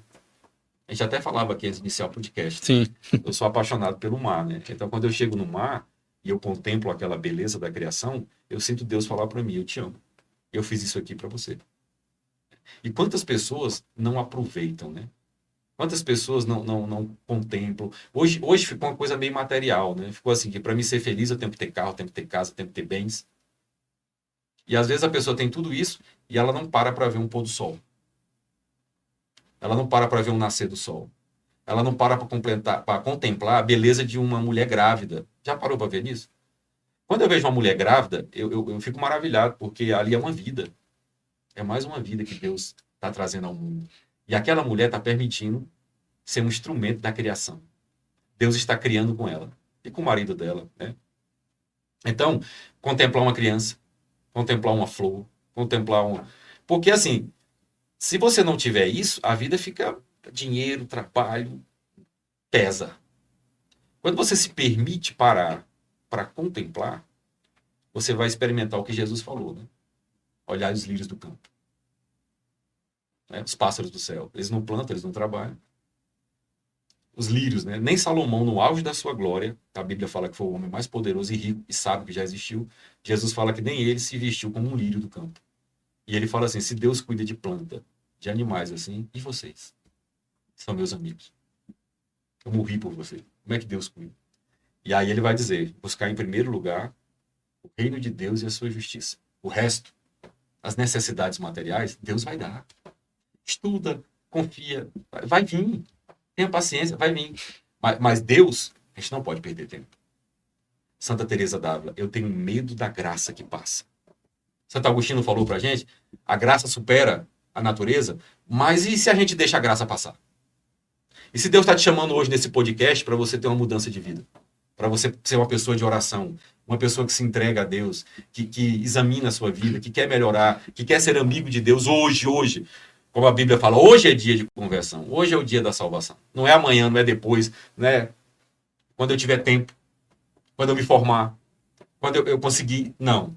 A gente até falava aqui antes de iniciar o podcast. Sim. Eu sou apaixonado pelo mar, né? Então quando eu chego no mar e eu contemplo aquela beleza da criação, eu sinto Deus falar para mim, eu te amo. Eu fiz isso aqui para você. E quantas pessoas não aproveitam, né? Quantas pessoas não contemplam? Hoje ficou uma coisa meio material, né? Ficou assim, que para mim ser feliz eu tenho que ter carro, tenho que ter casa, tenho que ter bens. E às vezes a pessoa tem tudo isso e ela não para ver um pôr do sol. Ela não para ver um nascer do sol. Ela não para contemplar a beleza de uma mulher grávida. Já parou para ver nisso? Quando eu vejo uma mulher grávida, eu fico maravilhado, porque ali é uma vida. É mais uma vida que Deus está trazendo ao mundo. E aquela mulher está permitindo ser um instrumento da criação. Deus está criando com ela. E com o marido dela, né? Então, contemplar uma criança, contemplar uma flor, contemplar um... Porque, assim, se você não tiver isso, a vida fica dinheiro, trabalho, pesa. Quando você se permite parar para contemplar, você vai experimentar o que Jesus falou, né? Olhar os lírios do campo. Né? Os pássaros do céu. Eles não plantam, eles não trabalham. Os lírios, né? Nem Salomão, no auge da sua glória, a Bíblia fala que foi o homem mais poderoso e rico e sábio que já existiu. Jesus fala que nem ele se vestiu como um lírio do campo. E ele fala assim, se Deus cuida de planta, de animais assim, e vocês? São meus amigos. Eu morri por você. Como é que Deus cuida? E aí ele vai dizer, buscar em primeiro lugar o reino de Deus e a sua justiça. O resto, as necessidades materiais, Deus vai dar. Estuda, confia, vai vir. Tenha paciência, vai vir. Mas Deus, a gente não pode perder tempo. Santa Teresa d'Ávila, eu tenho medo da graça que passa. Santo Agostinho falou pra gente, a graça supera a natureza, mas e se a gente deixa a graça passar? E se Deus está te chamando hoje nesse podcast para você ter uma mudança de vida? Para você ser uma pessoa de oração, uma pessoa que se entrega a Deus, que examina a sua vida, que quer melhorar, que quer ser amigo de Deus hoje. Como a Bíblia fala, hoje é dia de conversão, hoje é o dia da salvação. Não é amanhã, não é depois, né? Quando eu tiver tempo, quando eu me formar, quando eu conseguir. Não.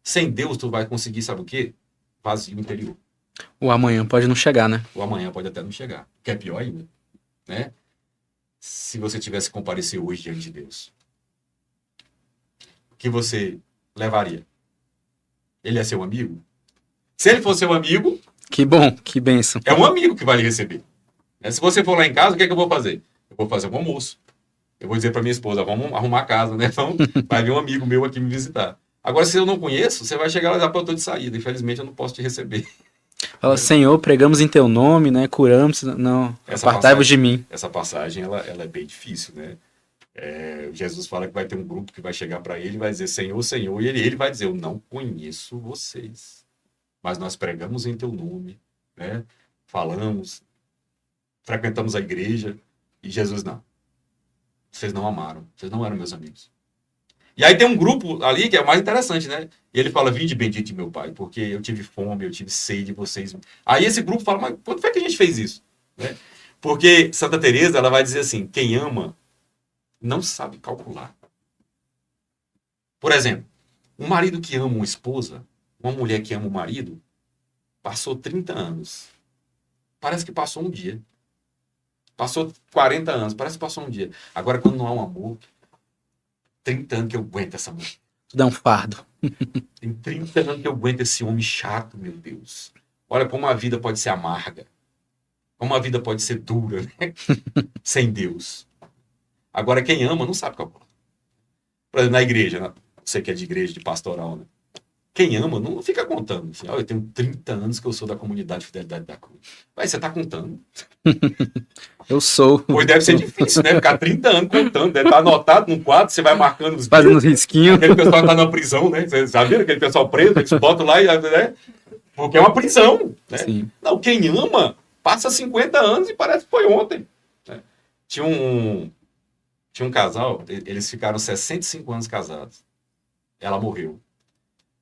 Sem Deus, tu vai conseguir, sabe o quê? Vazio interior. O amanhã pode não chegar, né? O amanhã pode até não chegar. O que é pior ainda, né? Se você tivesse que comparecer hoje diante de Deus, o que você levaria? Ele é seu amigo? Se ele for seu amigo... Que bom, que bênção. É um amigo que vai lhe receber. Se você for lá em casa, o que é que eu vou fazer? Eu vou fazer um almoço. Eu vou dizer para minha esposa, vamos arrumar a casa, né? Então, vai vir um amigo meu aqui me visitar. Agora, se eu não conheço, você vai chegar lá e dizer, eu estou de saída. Infelizmente, eu não posso te receber. Fala, Senhor, pregamos em teu nome, né? Curamos. Não, apartai-vos de mim. Essa passagem, ela é bem difícil, né? Jesus fala que vai ter um grupo que vai chegar para ele e vai dizer, Senhor, Senhor. E ele vai dizer, eu não conheço vocês. Mas nós pregamos em teu nome, né? Falamos, frequentamos a igreja. E Jesus, não. Vocês não amaram. Vocês não eram meus amigos. E aí tem um grupo ali que é o mais interessante, né? E ele fala, vinde bendito de meu pai, porque eu tive fome, eu tive sede de vocês. Aí esse grupo fala, mas quando foi que a gente fez isso? Né? Porque Santa Teresa, ela vai dizer assim, quem ama não sabe calcular. Por exemplo, um marido que ama uma esposa, uma mulher que ama o marido, passou 30 anos. Parece que passou um dia. Passou 40 anos, parece que passou um dia. Agora, quando não há um amor, 30 anos que eu aguento essa mulher. Dá um fardo. Tem 30 anos que eu aguento esse homem chato, meu Deus. Olha como a vida pode ser amarga. Como a vida pode ser dura, né? Sem Deus. Agora, quem ama não sabe calcular. Por exemplo, na igreja, né? Você que é de igreja, de pastoral, né? Quem ama não fica contando. Assim, eu tenho 30 anos que eu sou da comunidade Fidelidade da Cruz. Mas você tá contando. Eu sou. Pois deve ser difícil, né? Ficar 30 anos contando. Deve estar anotado num quadro, você vai marcando os fazendo os risquinhos. Aquele pessoal que tá na prisão, né? Você sabe aquele pessoal preso, eles botam lá e... Né? Porque é uma prisão, né? Sim. Não, quem uma passa 50 anos e parece que foi ontem. Né? Tinha Tinha um casal, eles ficaram 65 anos casados. Ela morreu.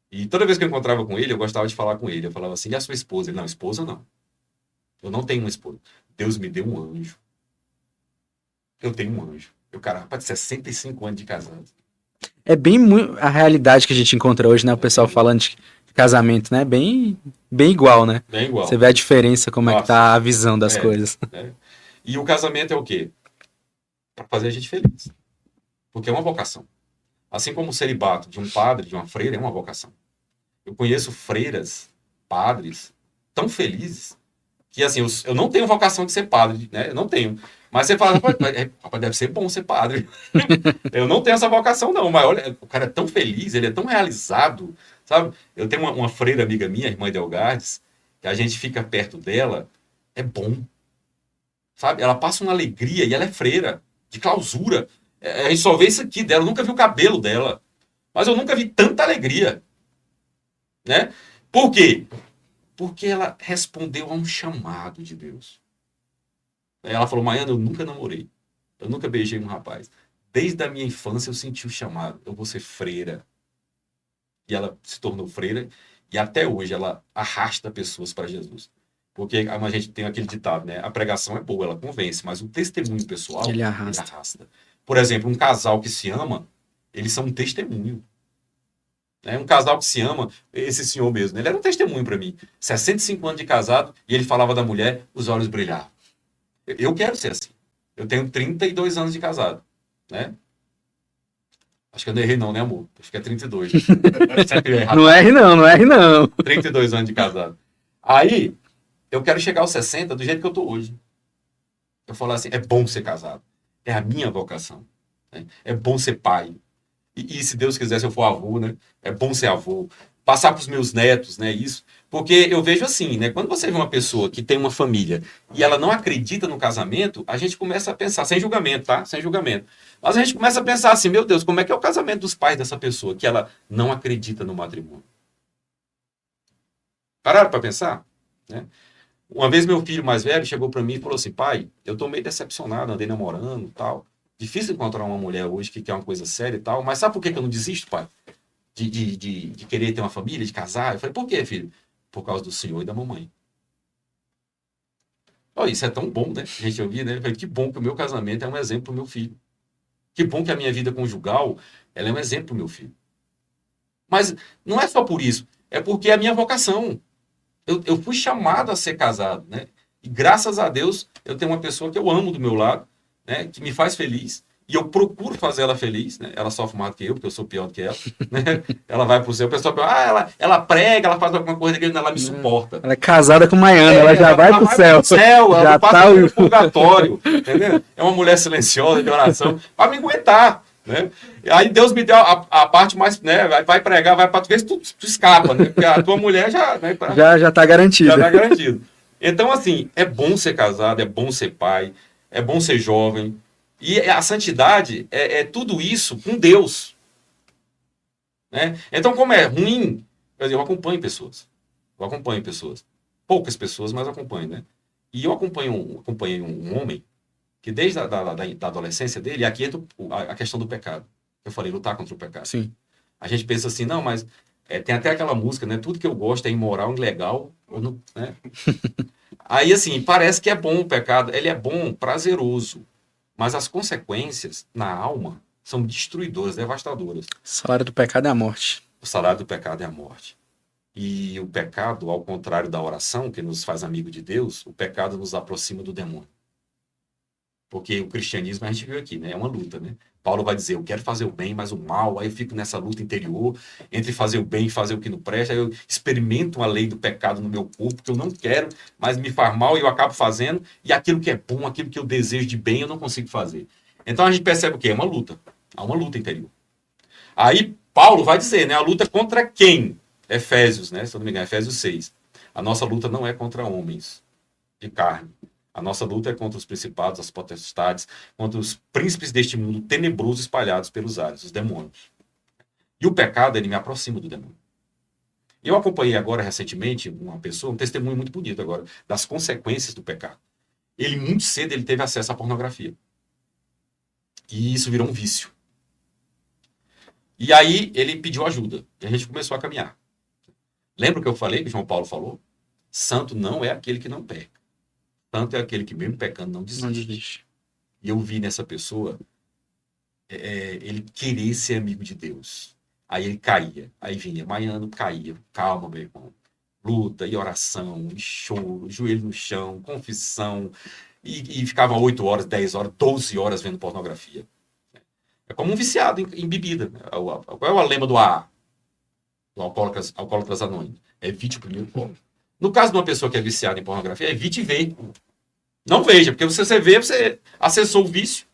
E toda vez que eu encontrava com ele, eu gostava de falar com ele. Eu falava assim, e a sua esposa? Ele, não, esposa não. Eu não tenho uma esposa. Deus me deu um anjo. Eu tenho um anjo. Eu, cara, rapaz, 65 anos de casado. É bem a realidade que a gente encontra hoje, né? O pessoal falando de casamento, né? Bem igual, né? Bem igual. Você vê a diferença, como é que tá a visão das coisas. E o casamento é o quê? Para fazer a gente feliz. Porque é uma vocação. Assim como o celibato de um padre, de uma freira, é uma vocação. Eu conheço freiras, padres, tão felizes, que assim, eu não tenho vocação de ser padre, né? Eu não tenho. Mas você fala, rapaz, deve ser bom ser padre. Eu não tenho essa vocação, não. Mas olha, o cara é tão feliz, ele é tão realizado, sabe? Eu tenho uma freira amiga minha, irmã de Elgardes, que a gente fica perto dela, é bom. Sabe? Ela passa uma alegria e ela é freira, de clausura. A gente só vê isso aqui dela, eu nunca vi o cabelo dela. Mas eu nunca vi tanta alegria. Né? Por quê? Porque ela respondeu a um chamado de Deus. Ela falou, Maiana, eu nunca namorei. Eu nunca beijei um rapaz. Desde a minha infância eu senti o chamado. Eu vou ser freira. E ela se tornou freira. E até hoje ela arrasta pessoas para Jesus. Porque a gente tem aquele ditado, né? A pregação é boa, ela convence. Mas o testemunho pessoal, ele arrasta. Por exemplo, um casal que se ama, eles são um testemunho. Um casal que se ama, esse senhor mesmo, ele era um testemunho para mim. 65 anos de casado, e ele falava da mulher, os olhos brilhavam. Eu quero ser assim. Eu tenho 32 anos de casado, né? Acho que eu não errei não, né, amor? Acho que é 32. Não erre não, não erre não. 32 anos de casado. Aí, eu quero chegar aos 60 do jeito que eu tô hoje. Eu falo assim, é bom ser casado. É a minha vocação. Né? É bom ser pai. E se Deus quiser, se eu for avô, né? É bom ser avô. Passar para os meus netos, né? Isso. Porque eu vejo assim, né? Quando você vê uma pessoa que tem uma família e ela não acredita no casamento, a gente começa a pensar, sem julgamento, tá? Sem julgamento. Mas a gente começa a pensar assim, meu Deus, como é que é o casamento dos pais dessa pessoa que ela não acredita no matrimônio? Pararam para pensar? Né? Uma vez meu filho mais velho chegou para mim e falou assim, pai, eu tô meio decepcionado, andei namorando e tal. Difícil encontrar uma mulher hoje que quer uma coisa séria e tal, mas sabe por que eu não desisto, pai? De querer ter uma família, de casar? Eu falei, por quê, filho? Por causa do senhor e da mamãe. Oh, isso é tão bom, né? A gente ouvir, né? Eu falei, que bom que o meu casamento é um exemplo para o meu filho. Que bom que a minha vida conjugal ela é um exemplo para o meu filho. Mas não é só por isso, é porque é a minha vocação. Eu fui chamado a ser casado, né? E graças a Deus eu tenho uma pessoa que eu amo do meu lado, né, que me faz feliz, e eu procuro fazer ela feliz, né? Ela sofre mais do que eu, porque eu sou pior do que ela, né? Ela vai pro céu, o pessoal fala, ela prega, ela faz alguma coisa que ela me suporta. Ela é casada com Maiana, ela já vai pro céu. Ela já passa tá pelo purgatório, entendeu? É uma mulher silenciosa de oração, para me aguentar, né? Aí Deus me deu a parte mais, né? Vai pregar, vai para tu ver se tu escapa, né? Porque a tua mulher já, né, já tá garantida. Já tá garantido. Então, assim, é bom ser casado, é bom ser pai, é bom ser jovem. E a santidade é tudo isso com Deus. Né? Então, como é ruim, eu acompanho pessoas. Poucas pessoas, mas acompanho. Né? E eu acompanhei um homem que desde da adolescência dele, e aqui entra a questão do pecado. Eu falei, lutar contra o pecado. Sim. A gente pensa assim, não, mas tem até aquela música, né? Tudo que eu gosto é imoral, ilegal. Né? Aí, assim, parece que é bom o pecado. Ele é bom, prazeroso. Mas as consequências na alma são destruidoras, devastadoras. O salário do pecado é a morte. O salário do pecado é a morte. E o pecado, ao contrário da oração, que nos faz amigo de Deus, o pecado nos aproxima do demônio. Porque o cristianismo, a gente viu aqui, né? É uma luta, né? Paulo vai dizer, eu quero fazer o bem, mas o mal, aí eu fico nessa luta interior, entre fazer o bem e fazer o que não presta, aí eu experimento a lei do pecado no meu corpo, que eu não quero, mas me faz mal e eu acabo fazendo, e aquilo que é bom, aquilo que eu desejo de bem, eu não consigo fazer. Então a gente percebe o quê? É uma luta. Há uma luta interior. Aí Paulo vai dizer, né? A luta contra quem? Efésios, né? Se eu não me engano, Efésios 6. A nossa luta não é contra homens de carne. A nossa luta é contra os principados, as potestades, contra os príncipes deste mundo tenebroso espalhados pelos ares, os demônios. E o pecado, ele me aproxima do demônio. Eu acompanhei agora, recentemente, uma pessoa, um testemunho muito bonito agora, das consequências do pecado. Ele, muito cedo, ele teve acesso à pornografia. E isso virou um vício. E aí ele pediu ajuda. E a gente começou a caminhar. Lembra que eu falei, que João Paulo falou? Santo não é aquele que não peca. Santo é aquele que mesmo pecando não desiste. Não desiste. E eu vi nessa pessoa ele querer ser amigo de Deus. Aí ele caía. Aí vinha, Maiano, caía. Calma, meu irmão. Luta e oração, e choro, joelho no chão, confissão. E ficava 8 horas, 10 horas, 12 horas vendo pornografia. É como um viciado em bebida. Qual é o lema do AA? Do Alcoólatras Anônimos? Evite o primeiro copo. No caso de uma pessoa que é viciada em pornografia, evite ver. Não veja, porque se você vê, você acessou o vício.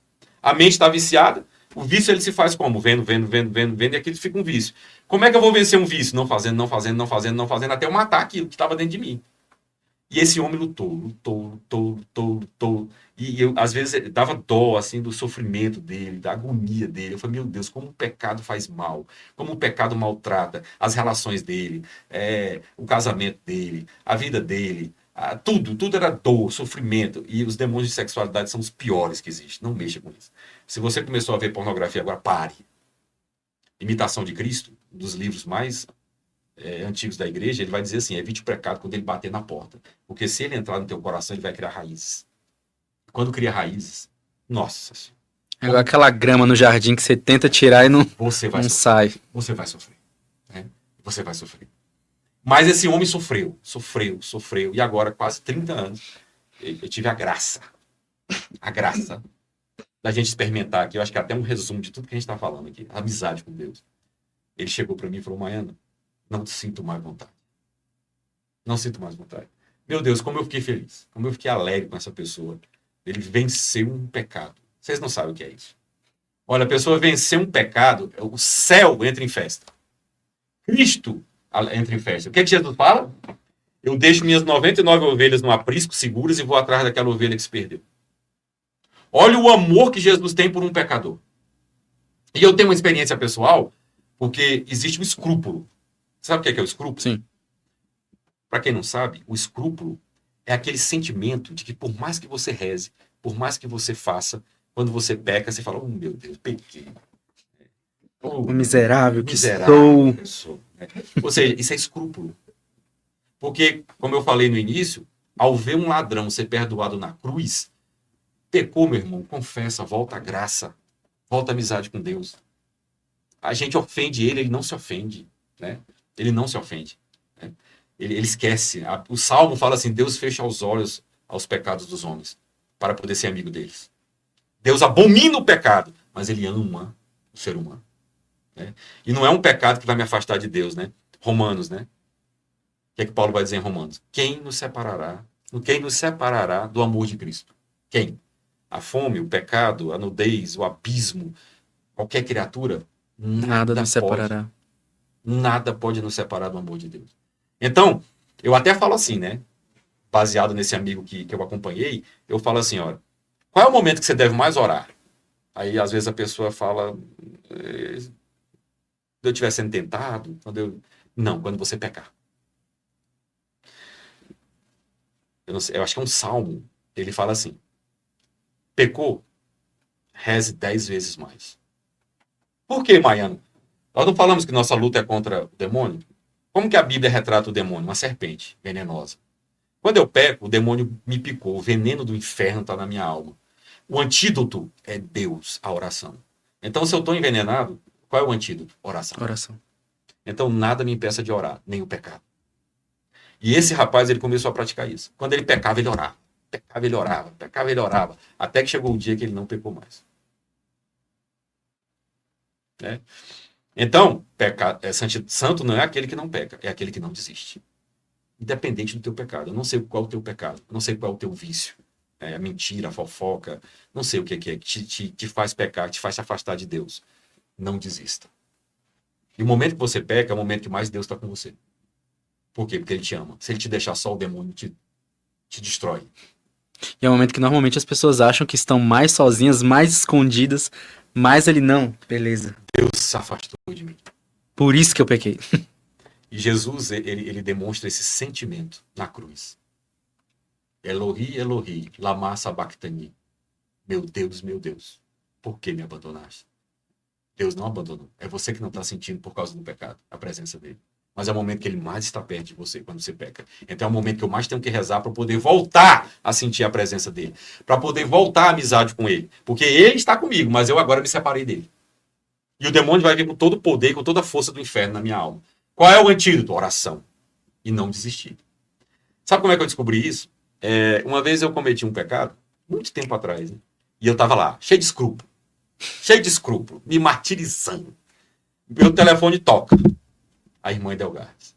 A mente está viciada. O vício ele se faz como? Vendo, e aquilo fica um vício. Como é que eu vou vencer um vício? Não fazendo, até eu matar aquilo que estava dentro de mim. E esse homem lutou. E eu, às vezes, dava dó, assim, do sofrimento dele, da agonia dele. Eu falei, meu Deus, como o pecado faz mal. Como o pecado maltrata as relações dele, o casamento dele, a vida dele. Tudo era dor, sofrimento. E os demônios de sexualidade são os piores que existem. Não mexa com isso. Se você começou a ver pornografia agora, pare. Imitação de Cristo, um dos livros mais antigos da igreja, ele vai dizer assim, evite o pecado quando ele bater na porta. Porque se ele entrar no teu coração, ele vai criar raízes. Quando cria raízes, nossa. É igual aquela grama no jardim que você tenta tirar e não sai. Você vai sofrer. Né? Você vai sofrer. Mas esse homem sofreu. E agora, quase 30 anos, eu tive a graça da gente experimentar aqui. Eu acho que é até um resumo de tudo que a gente está falando aqui. A amizade com Deus. Ele chegou para mim e falou, Maiana, não sinto mais vontade. Não sinto mais vontade. Meu Deus, como eu fiquei feliz. Como eu fiquei alegre com essa pessoa. Ele venceu um pecado. Vocês não sabem o que é isso. Olha, a pessoa venceu um pecado, o céu entra em festa. Cristo entra em festa. O que é que Jesus fala? Eu deixo minhas 99 ovelhas no aprisco, seguras, e vou atrás daquela ovelha que se perdeu. Olha o amor que Jesus tem por um pecador. E eu tenho uma experiência pessoal, porque existe um escrúpulo. Sabe o que é o escrúpulo? Sim. Para quem não sabe, o escrúpulo é aquele sentimento de que por mais que você reze, por mais que você faça, quando você peca, você fala, oh meu Deus, pequei. O miserável que sou. Ou seja, isso é escrúpulo. Porque, como eu falei no início, ao ver um ladrão ser perdoado na cruz, pecou, meu irmão, confessa, volta à graça, volta à amizade com Deus. A gente ofende ele não se ofende. Né? Ele não se ofende. Né? Ele esquece. O Salmo fala assim, Deus fecha os olhos aos pecados dos homens para poder ser amigo deles. Deus abomina o pecado, mas ele ama o ser humano. Né? E não é um pecado que vai me afastar de Deus, né? Romanos, né? O que é que Paulo vai dizer em Romanos? Quem nos separará do amor de Cristo? Quem? A fome, o pecado, a nudez, o abismo, qualquer criatura? Nada nos separará. Nada pode nos separar do amor de Deus. Então, eu até falo assim, né? Baseado nesse amigo que eu acompanhei, eu falo assim, olha, qual é o momento que você deve mais orar? Aí, às vezes, a pessoa fala, quando eu estiver sendo tentado, não, quando você pecar. Eu acho que é um salmo, ele fala assim, pecou, reze 10 vezes mais. Por que, Maiano? Nós não falamos que nossa luta é contra o demônio? Como que a Bíblia retrata o demônio? Uma serpente venenosa. Quando eu peco, o demônio me picou, o veneno do inferno está na minha alma. O antídoto é Deus, a oração. Então, se eu estou envenenado, qual é o antídoto? Oração. Então, nada me impeça de orar, nem o pecado. E esse rapaz, ele começou a praticar isso. Quando ele pecava, ele orava. Pecava, ele orava. Até que chegou o dia que ele não pecou mais. Né? Então, santo não é aquele que não peca, é aquele que não desiste. Independente do teu pecado. Eu não sei qual é o teu pecado, eu não sei qual é o teu vício. A mentira, a fofoca, não sei o que é que te faz pecar, te faz se afastar de Deus. Não desista. E o momento que você peca é o momento que mais Deus está com você. Por quê? Porque ele te ama. Se ele te deixar só, o demônio te destrói. E é o momento que normalmente as pessoas acham que estão mais sozinhas, mais escondidas, mas ele não. Beleza. Deus se afastou de mim. Por isso que eu pequei. E Jesus, ele demonstra esse sentimento na cruz. Elohi, Elohi, lama sabachthani. Meu Deus, meu Deus. Por que me abandonaste? Deus não abandonou. É você que não está sentindo por causa do pecado, a presença dele. Mas é o momento que ele mais está perto de você quando você peca. Então é o momento que eu mais tenho que rezar para poder voltar a sentir a presença dele. Para poder voltar a amizade com ele. Porque ele está comigo, mas eu agora me separei dele. E o demônio vai vir com todo o poder, com toda a força do inferno na minha alma. Qual é o antídoto? Oração. E não desistir. Sabe como é que eu descobri isso? Uma vez eu cometi um pecado, muito tempo atrás, né? E eu estava lá, cheio de escrúpulo, me martirizando. Meu telefone toca. A irmã Edelgardes.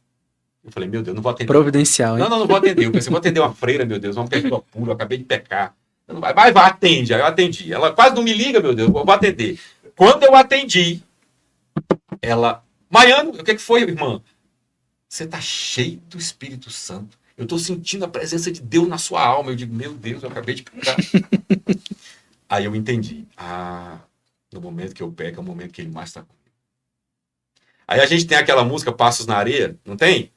Eu falei, meu Deus, não vou atender. Providencial, hein? Não vou atender. Eu pensei, vou atender uma freira, meu Deus, uma pessoa pura, eu acabei de pecar. Vai, atende. Aí eu atendi. Ela quase não me liga, meu Deus, vou atender. Quando eu atendi, ela... Maiano, o que foi, irmã? Você tá cheio do Espírito Santo. Eu tô sentindo a presença de Deus na sua alma. Eu digo, meu Deus, eu acabei de pecar. Aí eu entendi. No momento que eu peco, é o momento que ele mais está comigo. Aí a gente tem aquela música Passos na Areia, não tem?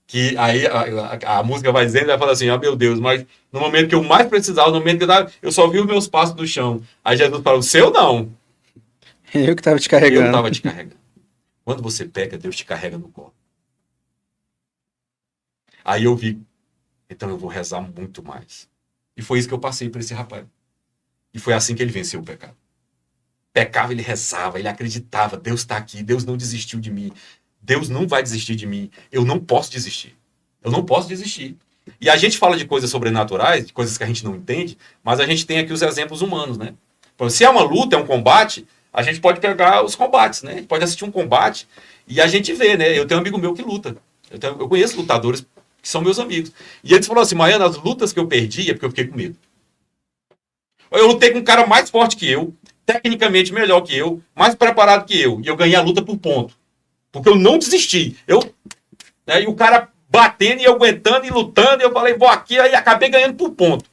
Que aí a música vai dizendo, vai falar assim, meu Deus, mas no momento que eu mais precisava, no momento que eu só vi os meus passos no chão. Aí Jesus fala, o seu não. Eu que estava te carregando. Eu estava te carregando. Quando você peca, Deus te carrega no colo. Aí eu vi, então eu vou rezar muito mais. E foi isso que eu passei por esse rapaz. E foi assim que ele venceu o pecado. Pecava, ele rezava, ele acreditava, Deus está aqui, Deus não desistiu de mim, Deus não vai desistir de mim, eu não posso desistir. Eu não posso desistir. E a gente fala de coisas sobrenaturais, de coisas que a gente não entende, mas a gente tem aqui os exemplos humanos, né? Se é uma luta, é um combate, a gente pode pegar os combates, né? A gente pode assistir um combate e a gente vê, né? Eu tenho um amigo meu que luta. Eu conheço lutadores que são meus amigos. E eles falaram assim, Maiana, as lutas que eu perdi é porque eu fiquei com medo. Eu lutei com um cara mais forte que eu, tecnicamente melhor que eu, mais preparado que eu. E eu ganhei a luta por ponto. Porque eu não desisti. E o cara batendo e eu aguentando e lutando. E eu falei, vou aqui, aí acabei ganhando por ponto.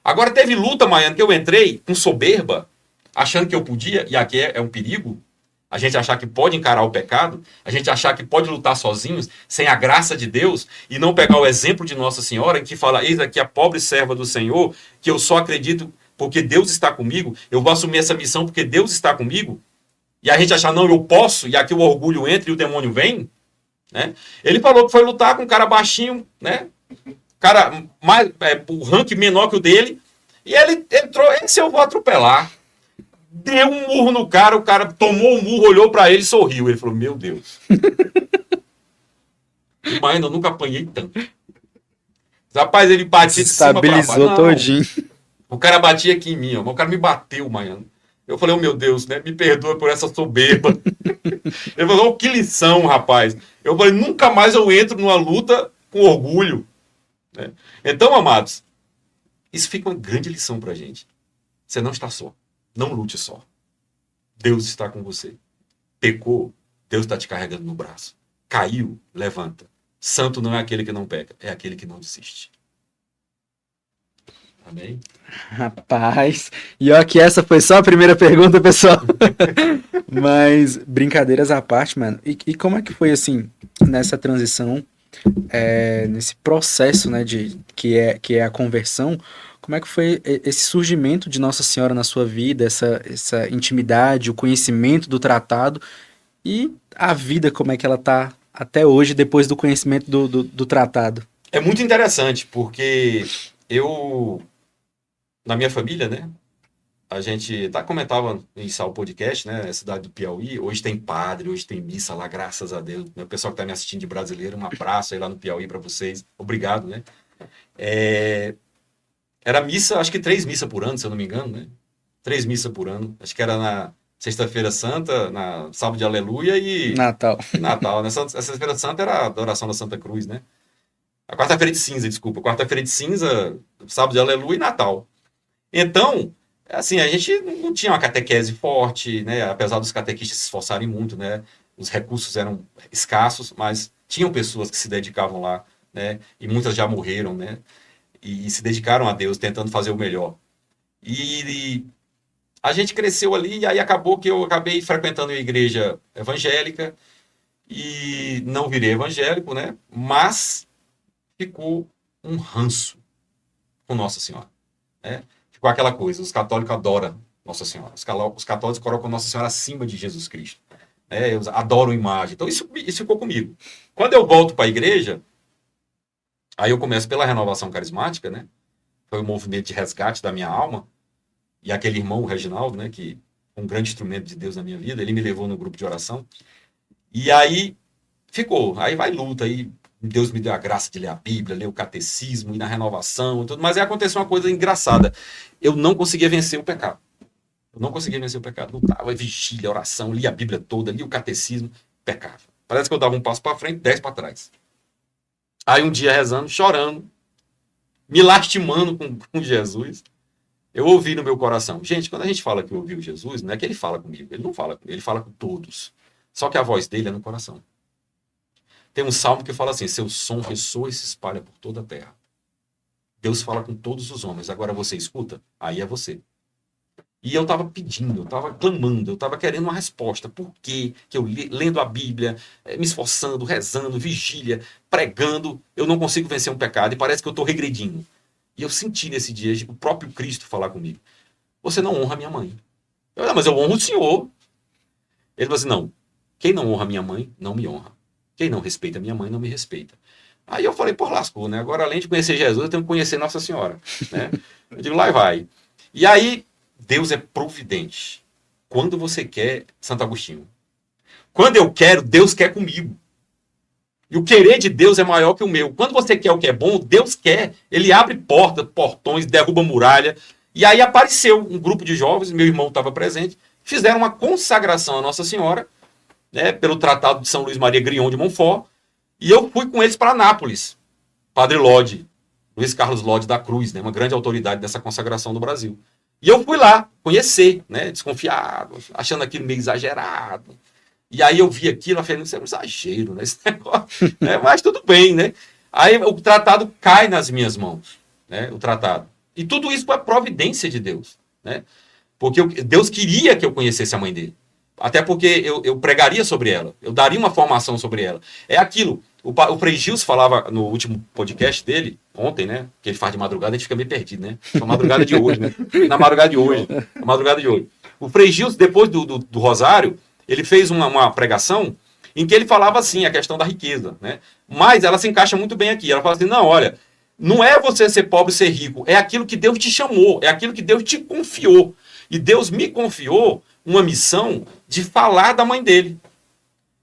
Agora teve luta, Maiana, que eu entrei com soberba, achando que eu podia, e aqui é um perigo, a gente achar que pode encarar o pecado, a gente achar que pode lutar sozinhos, sem a graça de Deus, e não pegar o exemplo de Nossa Senhora, em que fala, eis aqui a pobre serva do Senhor, que eu só acredito porque Deus está comigo, eu vou assumir essa missão porque Deus está comigo, e a gente achar, não, eu posso, e aqui o orgulho entra e o demônio vem, né? Ele falou que foi lutar com um cara baixinho, né? Cara, o ranking menor que o dele, e ele entrou, esse eu vou atropelar. Deu um murro no cara, o cara tomou um murro, olhou pra ele e sorriu. Ele falou, meu Deus. Mas eu nunca apanhei tanto. Rapaz, ele batia de cima pra baixo. Estabilizou todinho. O cara batia aqui em mim, ó. O cara me bateu, Maiano. Eu falei, oh meu Deus, né? Me perdoa por essa soberba. Ele falou, oh, que lição, rapaz. Eu falei, nunca mais eu entro numa luta com orgulho. Né? Então, amados, isso fica uma grande lição pra gente. Você não está só. Não lute só. Deus está com você. Pecou, Deus está te carregando no braço. Caiu, levanta. Santo não é aquele que não peca, é aquele que não desiste. Amém? Rapaz, e ó que essa foi só a primeira pergunta, pessoal. Mas, brincadeiras à parte, mano. E como é que foi, assim, nessa transição, nesse processo, né, que é a conversão, como é que foi esse surgimento de Nossa Senhora na sua vida, essa intimidade, o conhecimento do tratado e a vida, como é que ela tá até hoje, depois do conhecimento do tratado? É muito interessante, porque na minha família, né, a gente comentava em o podcast, né, cidade do Piauí, hoje tem padre, hoje tem missa lá, graças a Deus. O pessoal que está me assistindo de brasileiro, um abraço aí lá no Piauí para vocês, obrigado, né. Era missa, acho que 3 missas por ano, se eu não me engano, né? 3 missas por ano. Acho que era na Sexta-feira Santa, na Sábado de Aleluia e Natal. Né? Sexta-feira Santa era a adoração da Santa Cruz, né? A Quarta-feira de Cinza, desculpa. Quarta-feira de Cinza, Sábado de Aleluia e Natal. Então, assim, a gente não tinha uma catequese forte, né? Apesar dos catequistas se esforçarem muito, né? Os recursos eram escassos, mas tinham pessoas que se dedicavam lá, né? E muitas já morreram, né? E se dedicaram a Deus, tentando fazer o melhor. E a gente cresceu ali, e aí acabou que eu acabei frequentando a igreja evangélica, e não virei evangélico, né? Mas ficou um ranço com Nossa Senhora, né? Ficou aquela coisa, os católicos adoram Nossa Senhora. Os católicos colocam Nossa Senhora acima de Jesus Cristo. Eu adoro imagem. Então, isso ficou comigo. Quando eu volto para a igreja, aí eu começo pela renovação carismática, né? Foi um movimento de resgate da minha alma. E aquele irmão, o Reginaldo, né? Que é um grande instrumento de Deus na minha vida, ele me levou no grupo de oração. E aí ficou. Aí vai luta. Aí Deus me deu a graça de ler a Bíblia, ler o catecismo, ir na renovação e tudo. Mas aí aconteceu uma coisa engraçada. Eu não conseguia vencer o pecado. Eu não conseguia vencer o pecado. Lutava, vigília, oração, lia a Bíblia toda, lia o catecismo, pecava. Parece que eu dava um passo para frente, 10 para trás. Aí um dia rezando, chorando, me lastimando com Jesus, eu ouvi no meu coração. Gente, quando a gente fala que ouviu Jesus, não é que ele fala comigo, ele não fala comigo, ele fala com todos. Só que a voz dele é no coração. Tem um salmo que fala assim: seu som ressoa e se espalha por toda a terra. Deus fala com todos os homens. Agora você escuta? Aí é você. E eu estava pedindo, eu estava clamando, eu estava querendo uma resposta. Por quê? Que eu lendo a Bíblia, me esforçando, rezando, vigília, pregando, eu não consigo vencer um pecado e parece que eu estou regredindo. E eu senti nesse dia o próprio Cristo falar comigo: você não honra minha mãe. Mas eu honro o Senhor. Ele falou assim: não, quem não honra minha mãe, não me honra. Quem não respeita minha mãe, não me respeita. Aí eu falei: pô, lascou, né? Agora, além de conhecer Jesus, eu tenho que conhecer Nossa Senhora, né? Eu digo: lá vai. E aí, Deus é providente. Quando você quer, Santo Agostinho. Quando eu quero, Deus quer comigo. E o querer de Deus é maior que o meu. Quando você quer o que é bom, Deus quer. Ele abre portas, portões, derruba muralha. E aí apareceu um grupo de jovens, meu irmão estava presente, fizeram uma consagração à Nossa Senhora, né, pelo Tratado de São Luís Maria Grignon de Montfort. E eu fui com eles para Nápoles. Padre Lodi, Luiz Carlos Lodi da Cruz, né, uma grande autoridade dessa consagração do Brasil. E eu fui lá conhecer, né, desconfiado, achando aquilo meio exagerado. E aí eu vi aquilo, eu falei: isso é um exagero, né, esse negócio, né, mas tudo bem, né. Aí o tratado cai nas minhas mãos, né, o tratado. E tudo isso foi a providência de Deus, né, porque Deus queria que eu conhecesse a mãe dele. Até porque eu pregaria sobre ela, eu daria uma formação sobre ela. É aquilo, o Frei Gils falava no último podcast dele, ontem, né? Que ele faz de madrugada, a gente fica meio perdido, né? Na madrugada de hoje, né? Na madrugada de hoje. O Frei Gils, depois do Rosário, ele fez uma pregação em que ele falava assim, a questão da riqueza, né? Mas ela se encaixa muito bem aqui. Ela fala assim: não, olha, não é você ser pobre e ser rico, é aquilo que Deus te chamou, é aquilo que Deus te confiou. E Deus me confiou uma missão de falar da mãe dele.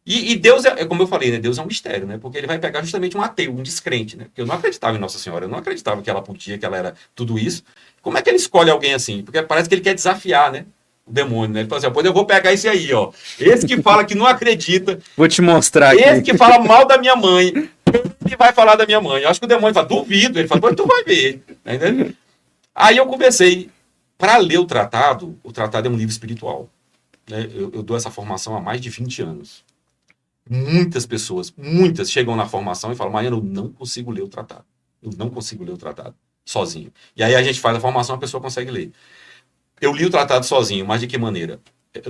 E Deus, como eu falei, né? Deus é um mistério, né? Porque ele vai pegar justamente um ateu, um descrente, né? Porque eu não acreditava em Nossa Senhora, eu não acreditava que ela podia, que ela era tudo isso. Como é que ele escolhe alguém assim? Porque parece que ele quer desafiar, né? O demônio, né? Ele fala assim: pois eu vou pegar esse aí, ó. Esse que fala que não acredita. Vou te mostrar aqui. Esse que fala mal da minha mãe. Ele vai falar da minha mãe. Eu acho que o demônio fala: duvido. Ele fala: pois tu vai ver. Entendeu? Aí eu comecei. Para ler o tratado é um livro espiritual. Né? Eu dou essa formação há mais de 20 anos. Muitas chegam na formação e falam: Mariano, eu não consigo ler o tratado. Eu não consigo ler o tratado sozinho. E aí a gente faz a formação, a pessoa consegue ler. Eu li o tratado sozinho, mas de que maneira?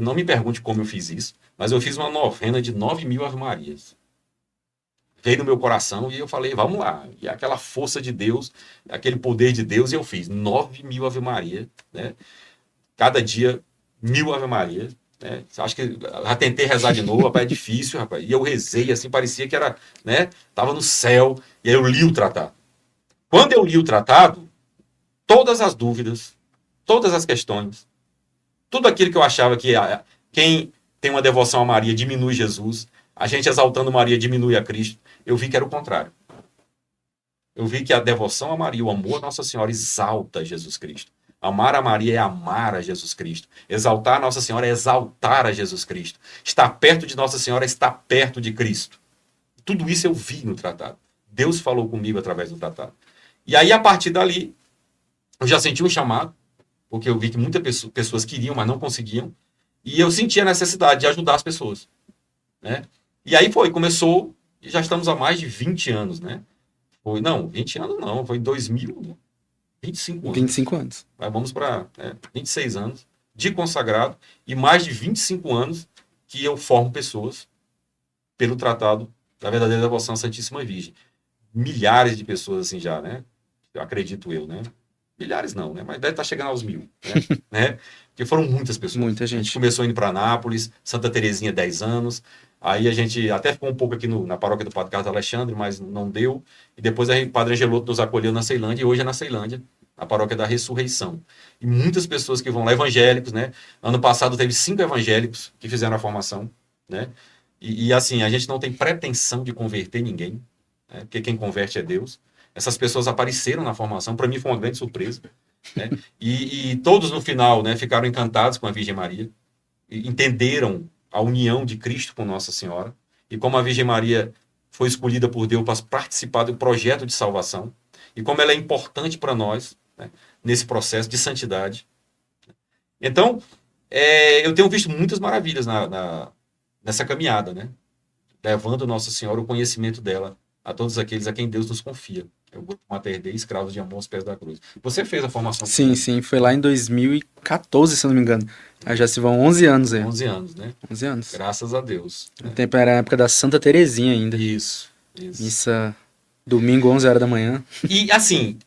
Não me pergunte como eu fiz isso, mas eu fiz uma novena de 9.000 Ave-Marias. Veio no meu coração e eu falei: vamos lá. E aquela força de Deus, aquele poder de Deus, eu fiz 9.000 Ave-Maria, né? Cada dia 1.000 Ave-Maria, né? Acho que já tentei rezar de novo, rapaz, é difícil, rapaz. E eu rezei assim, parecia que era, né? Tava no céu. E aí eu li o tratado. Quando eu li o tratado, todas as dúvidas, todas as questões, tudo aquilo que eu achava que quem tem uma devoção a Maria diminui Jesus, a gente exaltando Maria diminui a Cristo, eu vi que era o contrário. Eu vi que a devoção a Maria, o amor a Nossa Senhora exalta Jesus Cristo. Amar a Maria é amar a Jesus Cristo. Exaltar a Nossa Senhora é exaltar a Jesus Cristo. Estar perto de Nossa Senhora é estar perto de Cristo. Tudo isso eu vi no tratado. Deus falou comigo através do tratado. E aí, a partir dali, eu já senti um chamado, porque eu vi que muitas pessoas queriam, mas não conseguiam. E eu senti a necessidade de ajudar as pessoas, né? E aí começou, e já estamos há mais de 20 anos, né? 20 anos não, foi em 2000, 25 anos. 25 anos. Vamos para 26 anos de consagrado e mais de 25 anos que eu formo pessoas pelo tratado da verdadeira devoção à Santíssima Virgem. Milhares de pessoas assim já, né? Acredito eu, né? Milhares não, né? Mas deve estar chegando aos 1.000, né? Porque foram muitas pessoas. Muita A gente gente. começou indo para Anápolis, Santa Terezinha, 10 anos. Aí a gente até ficou um pouco aqui na paróquia do Padre Carlos Alexandre, mas não deu. E depois o Padre Angeloto nos acolheu na Ceilândia, e hoje é na Ceilândia, a paróquia da Ressurreição. E muitas pessoas que vão lá, evangélicos, né? Ano passado teve 5 evangélicos que fizeram a formação, né? E assim, a gente não tem pretensão de converter ninguém, né? Porque quem converte é Deus. Essas pessoas apareceram na formação, para mim foi uma grande surpresa, né? E todos no final, né, ficaram encantados com a Virgem Maria, e entenderam a união de Cristo com Nossa Senhora, e como a Virgem Maria foi escolhida por Deus para participar do projeto de salvação, e como ela é importante para nós, né, nesse processo de santidade. Então, eu tenho visto muitas maravilhas nessa caminhada, né? Levando Nossa Senhora o conhecimento dela a todos aqueles a quem Deus nos confia. É o grupo Mater Dei, Escravos de Amor aos Pés da Cruz. Você fez a formação? Sim, foi lá em 2014, se eu não me engano. Aí já se vão 11 anos aí. 11 anos, né? 11 anos. Graças a Deus. O tempo era a época da Santa Terezinha ainda. Isso. Missa domingo, 11 horas da manhã. E assim,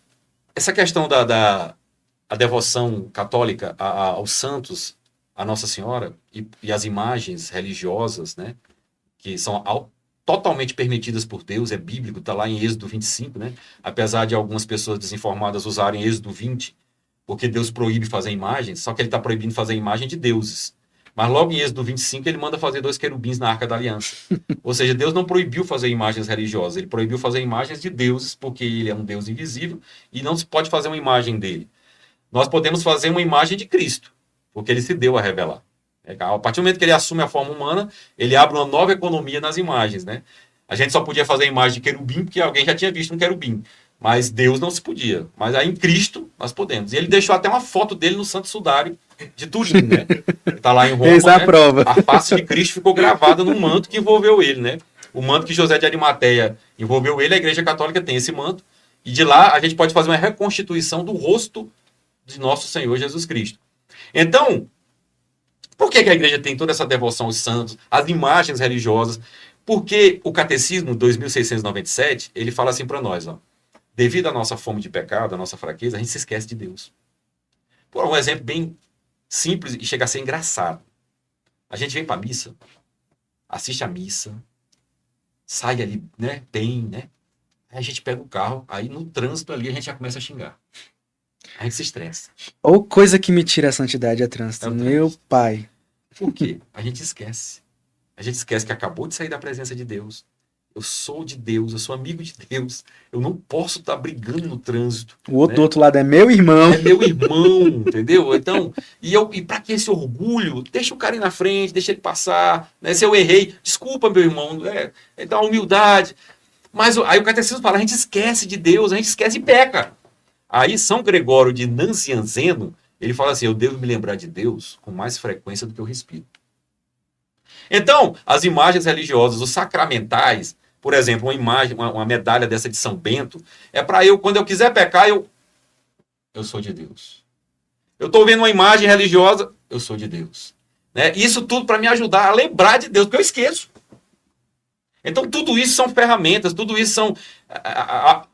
essa questão da devoção católica aos santos, a Nossa Senhora, e as imagens religiosas, né? Que são totalmente permitidas por Deus, é bíblico, está lá em Êxodo 25, né? Apesar de algumas pessoas desinformadas usarem Êxodo 20, porque Deus proíbe fazer imagens, só que ele está proibindo fazer imagem de deuses. Mas logo em Êxodo 25 ele manda fazer 2 querubins na Arca da Aliança. Ou seja, Deus não proibiu fazer imagens religiosas, ele proibiu fazer imagens de deuses, porque ele é um Deus invisível e não se pode fazer uma imagem dele. Nós podemos fazer uma imagem de Cristo, porque ele se deu a revelar. A partir do momento que ele assume a forma humana, ele abre uma nova economia nas imagens, né? A gente só podia fazer a imagem de querubim porque alguém já tinha visto um querubim. Mas Deus não se podia. Mas aí em Cristo nós podemos. E ele deixou até uma foto dele no Santo Sudário de Turim, né? Está lá em Roma. Eis a né? prova. A face de Cristo ficou gravada no manto que envolveu ele, né? O manto que José de Arimateia envolveu ele, a Igreja Católica tem esse manto. E de lá a gente pode fazer uma reconstituição do rosto de nosso Senhor Jesus Cristo. Então, por que a igreja tem toda essa devoção aos santos, às imagens religiosas? Porque o Catecismo 2697, ele fala assim para nós, ó, devido à nossa fome de pecado, à nossa fraqueza, a gente se esquece de Deus. Por um exemplo bem simples e chega a ser engraçado. A gente vem para a missa, assiste a missa, sai ali, né, bem, né? Aí a gente pega o carro, aí no trânsito ali a gente já começa a xingar. A gente se estressa. Ou coisa que me tira a santidade é trânsito. Meu pai. Por quê? A gente esquece. A gente esquece que acabou de sair da presença de Deus. Eu sou de Deus, eu sou amigo de Deus. Eu não posso estar brigando no trânsito. O outro lado é meu irmão. É meu irmão, entendeu? Então, e para que esse orgulho? Deixa o cara ir na frente, deixa ele passar. Né? Se eu errei, desculpa, meu irmão. Dá humildade. Mas aí o catecismo fala, a gente esquece de Deus, a gente esquece e peca. Aí São Gregório de Nazianzeno, ele fala assim, eu devo me lembrar de Deus com mais frequência do que eu respiro. Então, as imagens religiosas, os sacramentais, por exemplo, uma imagem, uma medalha dessa de São Bento, é para eu, quando eu quiser pecar, eu sou de Deus. Eu estou vendo uma imagem religiosa, eu sou de Deus. Né? Isso tudo para me ajudar a lembrar de Deus, porque eu esqueço. Então, tudo isso são ferramentas, tudo isso são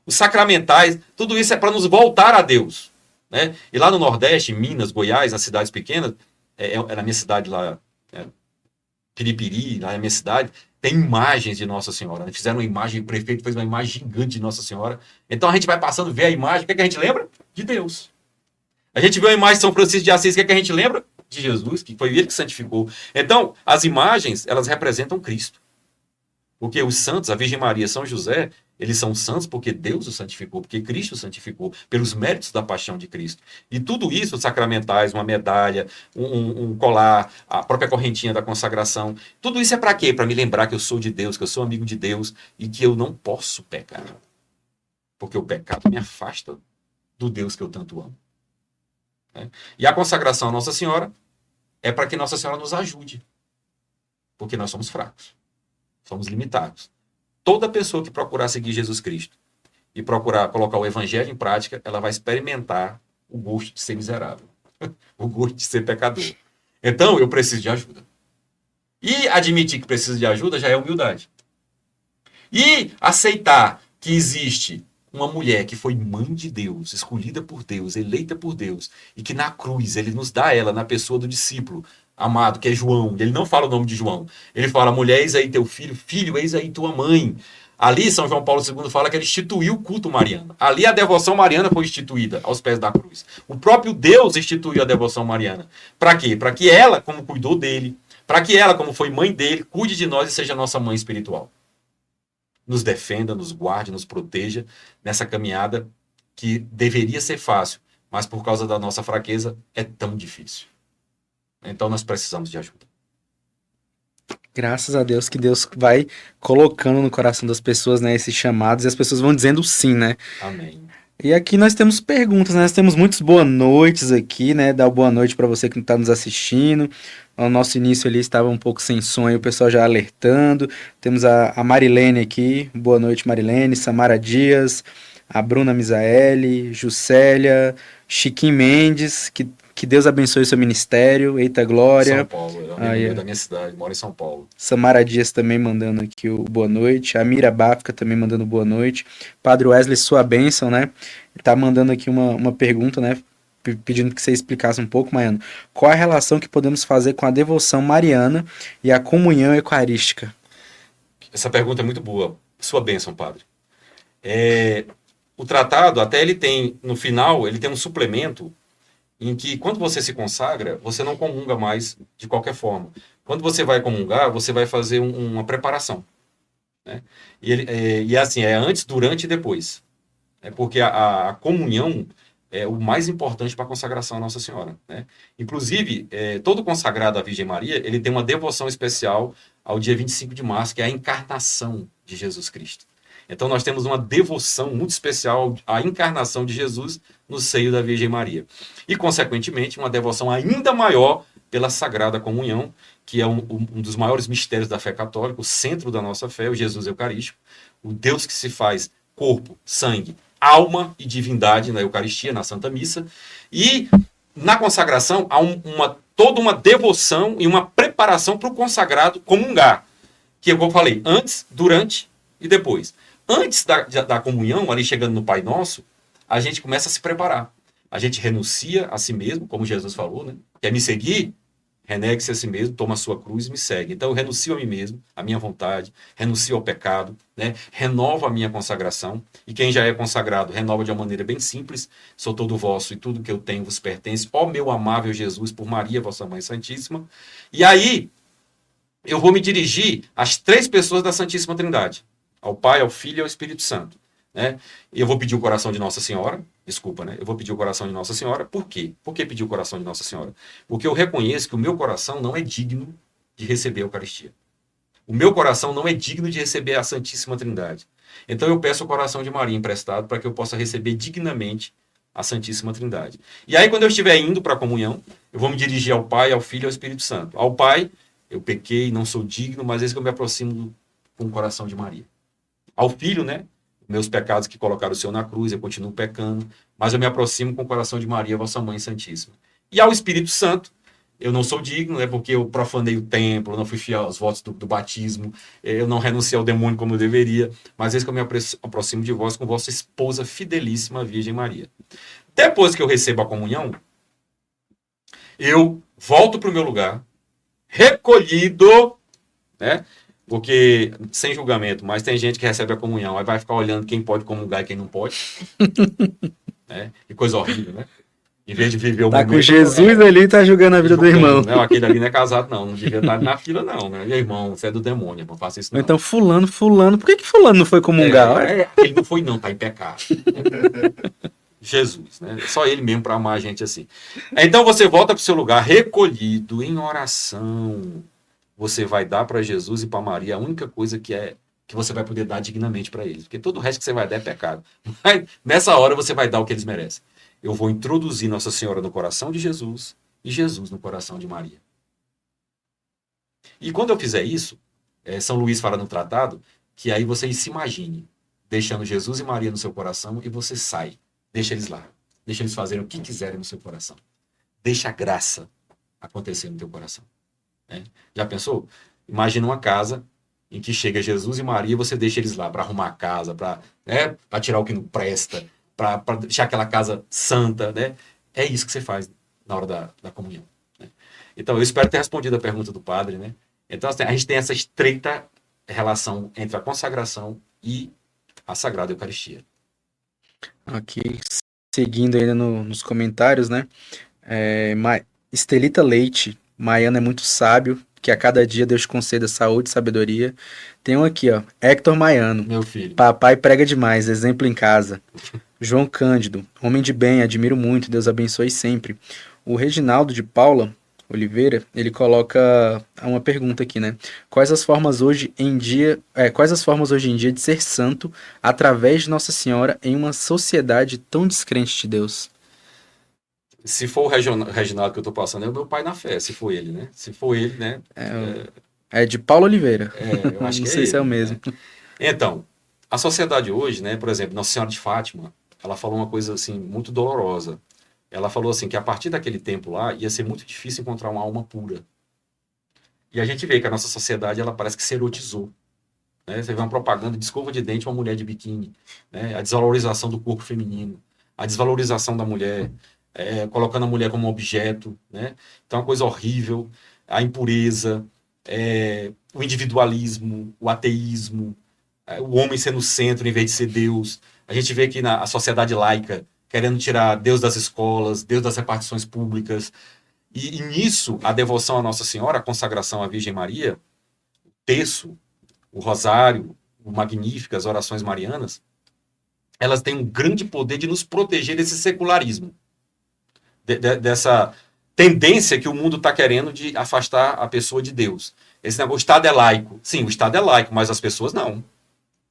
os sacramentais, tudo isso é para nos voltar a Deus. Né? E lá no Nordeste, Minas, Goiás, nas cidades pequenas, na minha cidade lá, Piripiri, lá na minha cidade, tem imagens de Nossa Senhora. Né? Fizeram uma imagem, o prefeito fez uma imagem gigante de Nossa Senhora. Então, a gente vai passando, vê a imagem, o que a gente lembra? De Deus. A gente vê uma imagem de São Francisco de Assis, o que a gente lembra? De Jesus, que foi ele que santificou. Então, as imagens, elas representam Cristo. Porque os santos, a Virgem Maria e São José, eles são santos porque Deus os santificou, porque Cristo os santificou, pelos méritos da paixão de Cristo. E tudo isso, os sacramentais, uma medalha, um colar, a própria correntinha da consagração, tudo isso é para quê? Para me lembrar que eu sou de Deus, que eu sou amigo de Deus e que eu não posso pecar. Porque o pecado me afasta do Deus que eu tanto amo. Né? E a consagração à Nossa Senhora é para que Nossa Senhora nos ajude. Porque nós somos fracos. Somos limitados. Toda pessoa que procurar seguir Jesus Cristo e procurar colocar o evangelho em prática, ela vai experimentar o gosto de ser miserável. O gosto de ser pecador. Então, eu preciso de ajuda. E admitir que preciso de ajuda já é humildade. E aceitar que existe uma mulher que foi mãe de Deus, escolhida por Deus, eleita por Deus, e que na cruz ele nos dá ela na pessoa do discípulo amado, que é João. Ele não fala o nome de João. Ele fala, mulher, eis aí teu filho, filho, eis aí tua mãe. Ali, São João Paulo II fala que ele instituiu o culto mariano. Ali a devoção mariana foi instituída aos pés da cruz. O próprio Deus instituiu a devoção mariana. Para quê? Para que ela, como cuidou dele, para que ela, como foi mãe dele, cuide de nós e seja nossa mãe espiritual. Nos defenda, nos guarde, nos proteja nessa caminhada que deveria ser fácil, mas por causa da nossa fraqueza é tão difícil. Então nós precisamos de ajuda. Graças a Deus que Deus vai colocando no coração das pessoas, né, esses chamados, e as pessoas vão dizendo sim, né? Amém. E aqui nós temos perguntas, né? Nós temos muitas boa noites aqui, né? Dá boa noite para você que está nos assistindo. O nosso início ali estava um pouco sem som, o pessoal já alertando. Temos a Marilene aqui. Boa noite, Marilene. Samara Dias, a Bruna Misaeli, Juscelia, Chiquinho Mendes, que Deus abençoe o seu ministério. Eita glória. São Paulo, é da minha cidade, moro em São Paulo. Samara Dias também mandando aqui o boa noite. A Mira Bafka também mandando boa noite. Padre Wesley, sua bênção, né? Tá mandando aqui uma pergunta, né? Pedindo que você explicasse um pouco, Maiano. Qual a relação que podemos fazer com a devoção mariana e a comunhão eucarística? Essa pergunta é muito boa. Sua bênção, padre. O tratado, até ele tem, no final, ele tem um suplemento em que, quando você se consagra, você não comunga mais de qualquer forma. Quando você vai comungar, você vai fazer uma preparação. Né? E assim, é antes, durante e depois. Porque a comunhão é o mais importante para a consagração à Nossa Senhora. Né? Inclusive, todo consagrado à Virgem Maria, ele tem uma devoção especial ao dia 25 de março, que é a encarnação de Jesus Cristo. Então, nós temos uma devoção muito especial à encarnação de Jesus no seio da Virgem Maria. E, consequentemente, uma devoção ainda maior pela Sagrada Comunhão, que é um dos maiores mistérios da fé católica, o centro da nossa fé, o Jesus Eucarístico, o Deus que se faz corpo, sangue, alma e divindade na Eucaristia, na Santa Missa. E, na consagração, há toda uma devoção e uma preparação para o consagrado comungar, que, como eu falei, antes, durante e depois. Antes da comunhão, ali chegando no Pai Nosso, a gente começa a se preparar. A gente renuncia a si mesmo, como Jesus falou, né? Quer me seguir? Renegue-se a si mesmo, toma a sua cruz e me segue. Então eu renuncio a mim mesmo, a minha vontade, renuncio ao pecado, né? Renovo a minha consagração. E quem já é consagrado, renova de uma maneira bem simples. Sou todo vosso e tudo que eu tenho vos pertence. Ó meu amável Jesus, por Maria, vossa Mãe Santíssima. E aí, eu vou me dirigir às 3 pessoas da Santíssima Trindade. Ao Pai, ao Filho e ao Espírito Santo. Né? E eu vou pedir o coração de Nossa Senhora. Desculpa, né? Eu vou pedir o coração de Nossa Senhora. Por quê? Por que pedir o coração de Nossa Senhora? Porque eu reconheço que o meu coração não é digno de receber a Eucaristia. O meu coração não é digno de receber a Santíssima Trindade. Então eu peço o coração de Maria emprestado para que eu possa receber dignamente a Santíssima Trindade. E aí, quando eu estiver indo para a comunhão, eu vou me dirigir ao Pai, ao Filho e ao Espírito Santo. Ao Pai, eu pequei, não sou digno, mas eis que eu me aproximo com o coração de Maria. Ao Filho, né? Meus pecados que colocaram o Senhor na cruz, eu continuo pecando, mas eu me aproximo com o coração de Maria, vossa Mãe Santíssima. E ao Espírito Santo, eu não sou digno, né? Porque eu profanei o templo, eu não fui fiel aos votos do batismo, eu não renunciei ao demônio como eu deveria, mas eis que eu me aproximo de vós com vossa esposa fidelíssima, Virgem Maria. Depois que eu recebo a comunhão, eu volto para o meu lugar, recolhido, né? Porque, sem julgamento, mas tem gente que recebe a comunhão, aí vai ficar olhando quem pode comungar e quem não pode. Né? Que coisa horrível, né? Em vez de viver o momento... Tá com Jesus ali, tá julgando a vida do irmão. Não, aquele ali não é casado, não devia estar na fila, não. Né? E, irmão, você é do demônio, não faça isso não. Então, fulano, por que fulano não foi comungar? Ele não foi não, tá em pecado. Jesus, né? Só ele mesmo para amar a gente assim. Então, você volta para o seu lugar, recolhido, em oração... Você vai dar para Jesus e para Maria a única coisa que você vai poder dar dignamente para eles. Porque todo o resto que você vai dar é pecado. Mas nessa hora você vai dar o que eles merecem. Eu vou introduzir Nossa Senhora no coração de Jesus e Jesus no coração de Maria. E quando eu fizer isso, São Luís fala no tratado que aí você se imagine deixando Jesus e Maria no seu coração e você sai. Deixa eles lá. Deixa eles fazerem o que quiserem no seu coração. Deixa a graça acontecer no teu coração. Já pensou? Imagina uma casa em que chega Jesus e Maria, você deixa eles lá para arrumar a casa, para, né, para tirar o que não presta, para deixar aquela casa santa, né? É isso que você faz na hora da comunhão, né? Então, eu espero ter respondido a pergunta do padre, né? Então, assim, a gente tem essa estreita relação entre a consagração e a Sagrada Eucaristia. Aqui, seguindo ainda nos comentários, né? Estelita Leite, Maiano é muito sábio, que a cada dia Deus conceda saúde e sabedoria. Tem um aqui, ó, Hector Maiano. Meu filho. Papai prega demais, exemplo em casa. João Cândido, homem de bem, admiro muito, Deus abençoe sempre. O Reginaldo de Paula Oliveira, ele coloca uma pergunta aqui, né? Quais as formas hoje em dia de ser santo através de Nossa Senhora em uma sociedade tão descrente de Deus? Se for o Reginaldo que eu tô passando, é o meu pai na fé, se for ele, né? Se for ele, né? É de Paulo Oliveira. Eu acho Não que sei se é o mesmo. Né? Então, a sociedade hoje, né? Por exemplo, Nossa Senhora de Fátima, ela falou uma coisa assim muito dolorosa. Ela falou assim que a partir daquele tempo lá ia ser muito difícil encontrar uma alma pura. E a gente vê que a nossa sociedade ela parece que se erotizou, né? Você vê uma propaganda de escova de dente, uma mulher de biquíni, né? A desvalorização do corpo feminino, a desvalorização da mulher, colocando a mulher como objeto, né? Então é uma coisa horrível, a impureza, o individualismo, o ateísmo, o homem sendo o centro em vez de ser Deus. A gente vê que a sociedade laica querendo tirar Deus das escolas, Deus das repartições públicas. E nisso, a devoção à Nossa Senhora, a consagração à Virgem Maria, o terço, o rosário, o Magnífica, as orações marianas, elas têm um grande poder de nos proteger desse secularismo, dessa tendência que o mundo está querendo de afastar a pessoa de Deus. Esse negócio, o Estado é laico. Sim, o Estado é laico, mas as pessoas não.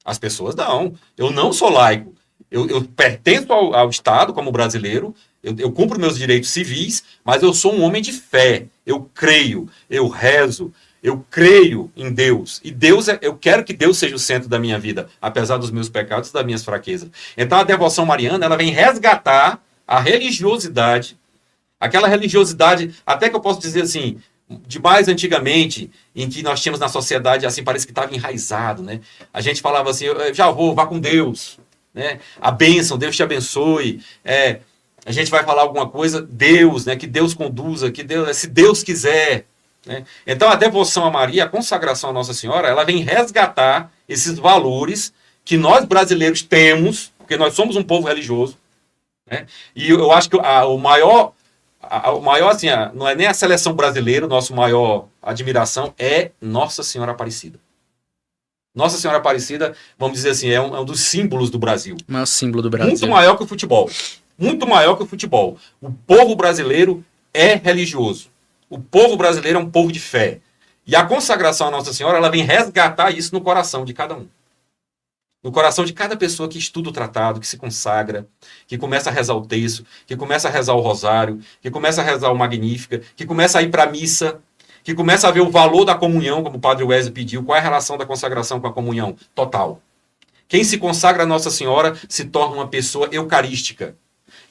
As pessoas não. Eu não sou laico. Eu pertenço ao Estado como brasileiro, eu cumpro meus direitos civis, mas eu sou um homem de fé. Eu creio, eu rezo, eu creio em Deus. E Deus eu quero que Deus seja o centro da minha vida, apesar dos meus pecados e das minhas fraquezas. Então a devoção mariana, ela vem resgatar a religiosidade, aquela religiosidade, até que eu posso dizer assim, de mais antigamente, em que nós tínhamos na sociedade, assim, parece que estava enraizado, né? A gente falava assim, já vá com Deus, né? A bênção, Deus te abençoe, a gente vai falar alguma coisa, Deus, né? Que Deus conduza, que Deus, se Deus quiser, né? Então a devoção a Maria, a consagração a Nossa Senhora, ela vem resgatar esses valores que nós brasileiros temos, porque nós somos um povo religioso, né? E eu acho que o maior assim, não é nem a seleção brasileira, nosso maior admiração é Nossa Senhora Aparecida. Nossa Senhora Aparecida, vamos dizer assim, é um dos símbolos do Brasil. O maior símbolo do Brasil. Muito maior que o futebol. Muito maior que o futebol. O povo brasileiro é religioso. O povo brasileiro é um povo de fé. E a consagração à Nossa Senhora, ela vem resgatar isso no coração de cada um. No coração de cada pessoa que estuda o tratado, que se consagra, que começa a rezar o terço, que começa a rezar o rosário, que começa a rezar o Magnífica, que começa a ir para a missa, que começa a ver o valor da comunhão, como o padre Wesley pediu. Qual é a relação da consagração com a comunhão? Total. Quem se consagra a Nossa Senhora se torna uma pessoa eucarística.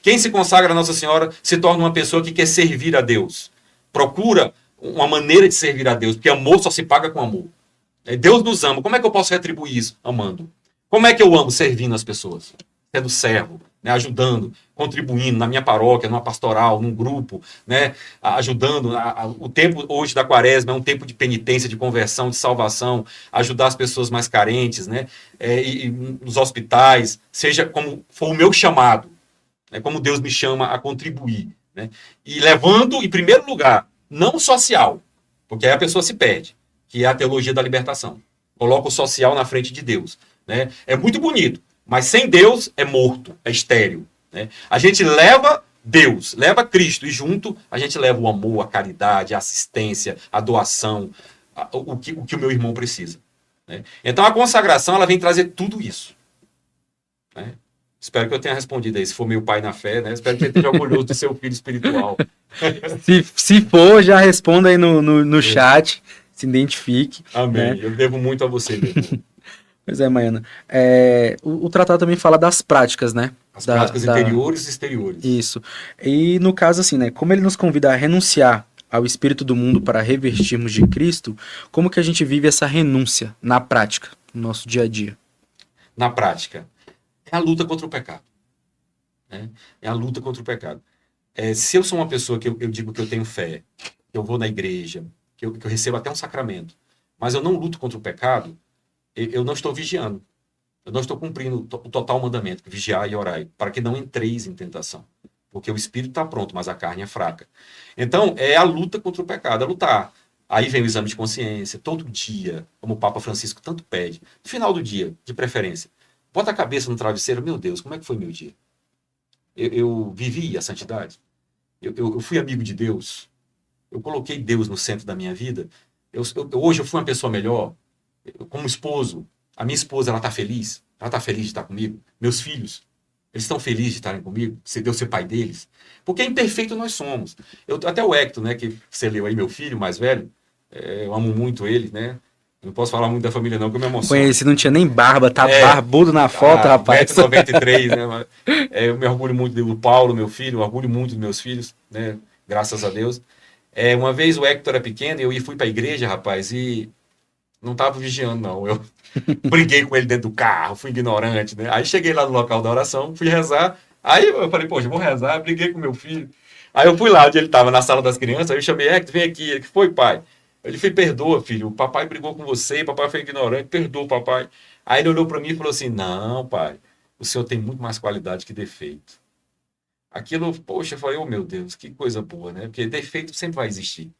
Quem se consagra a Nossa Senhora se torna uma pessoa que quer servir a Deus. Procura uma maneira de servir a Deus, porque amor só se paga com amor. Deus nos ama. Como é que eu posso retribuir isso? Amando. Como é que eu amo? Servindo as pessoas. Sendo servo, né? Ajudando, contribuindo na minha paróquia, numa pastoral, num grupo, né? Ajudando. O tempo hoje da quaresma é um tempo de penitência, de conversão, de salvação, ajudar as pessoas mais carentes, né? E nos hospitais, seja como for o meu chamado, né? Como Deus me chama a contribuir, né? E levando, em primeiro lugar, não social, porque aí a pessoa se perde, que é a teologia da libertação. Coloca o social na frente de Deus, né? É muito bonito, mas sem Deus é morto, é estéril, né? A gente leva Deus, leva Cristo, e junto a gente leva o amor, a caridade, a assistência, a doação, o que o meu irmão precisa, né? Então a consagração, ela vem trazer tudo isso, né? Espero que eu tenha respondido aí, se for meu pai na fé, né? Espero que ele esteja orgulhoso do seu filho espiritual. Se for, já responda aí no chat, se identifique. Amém, né? Eu devo muito a você, meu irmão. Pois é, Maiana. O tratado também fala das práticas, né? As práticas interiores e exteriores. Isso. E no caso, assim, né? Como ele nos convida a renunciar ao espírito do mundo para revestirmos de Cristo, como que a gente vive essa renúncia na prática, no nosso dia a dia? Na prática, é a luta contra o pecado. Né? É a luta contra o pecado. Se eu sou uma pessoa que eu digo que eu tenho fé, que eu vou na igreja, que eu recebo até um sacramento, mas eu não luto contra o pecado, eu não estou vigiando. Eu não estou cumprindo o total mandamento, vigiar e orar, para que não entreis em tentação. Porque o espírito está pronto, mas a carne é fraca. Então, é a luta contra o pecado, é lutar. Aí vem o exame de consciência, todo dia, como o Papa Francisco tanto pede. No final do dia, de preferência, bota a cabeça no travesseiro, meu Deus, como é que foi meu dia? Eu vivi a santidade? Eu fui amigo de Deus? Eu coloquei Deus no centro da minha vida? Hoje eu fui uma pessoa melhor? Como esposo, a minha esposa, ela está feliz? Ela está feliz de estar comigo? Meus filhos, eles estão felizes de estarem comigo? Se Deus ser pai deles? Porque imperfeito nós somos. Até o Hector, né, que você leu aí, meu filho mais velho, eu amo muito ele, né? Não posso falar muito da família não, que eu me emociono. Conheci, não tinha nem barba, tá barbudo na foto, rapaz. 1,93 m, né? Eu me orgulho muito do Paulo, meu filho, eu orgulho muito dos meus filhos, né? Graças a Deus. Uma vez o Hector era pequeno, eu fui para a igreja, rapaz, e não estava vigiando, não. Eu briguei com ele dentro do carro, fui ignorante, né? Aí cheguei lá no local da oração, fui rezar, aí eu falei, poxa, vou rezar, briguei com meu filho. Aí eu fui lá onde ele estava, na sala das crianças, aí eu chamei, Hector, vem aqui. Ele, que foi, pai? Ele falou, perdoa, filho, o papai brigou com você, o papai foi ignorante, perdoa, papai. Aí ele olhou para mim e falou assim, não, pai, o senhor tem muito mais qualidade que defeito. Aquilo, poxa, eu falei, oh meu Deus, que coisa boa, né? Porque defeito sempre vai existir.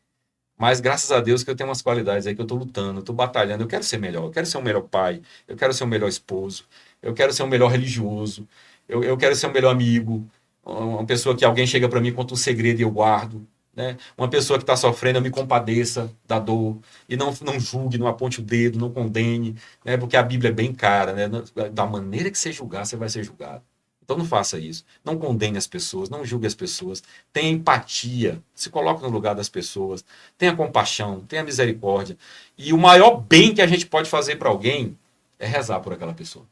Mas graças a Deus que eu tenho umas qualidades aí que eu tô lutando, eu tô batalhando, eu quero ser melhor, eu quero ser um melhor pai, eu quero ser um melhor esposo, eu quero ser um melhor religioso, eu quero ser um melhor amigo, uma pessoa que alguém chega para mim e conta um segredo e eu guardo. Né? Uma pessoa que está sofrendo, eu me compadeça da dor e não julgue, não aponte o dedo, não condene, né? Porque a Bíblia é bem cara, né? Da maneira que você julgar, você vai ser julgado. Então não faça isso, não condene as pessoas, não julgue as pessoas, tenha empatia, se coloque no lugar das pessoas, tenha compaixão, tenha misericórdia. E o maior bem que a gente pode fazer para alguém é rezar por aquela pessoa.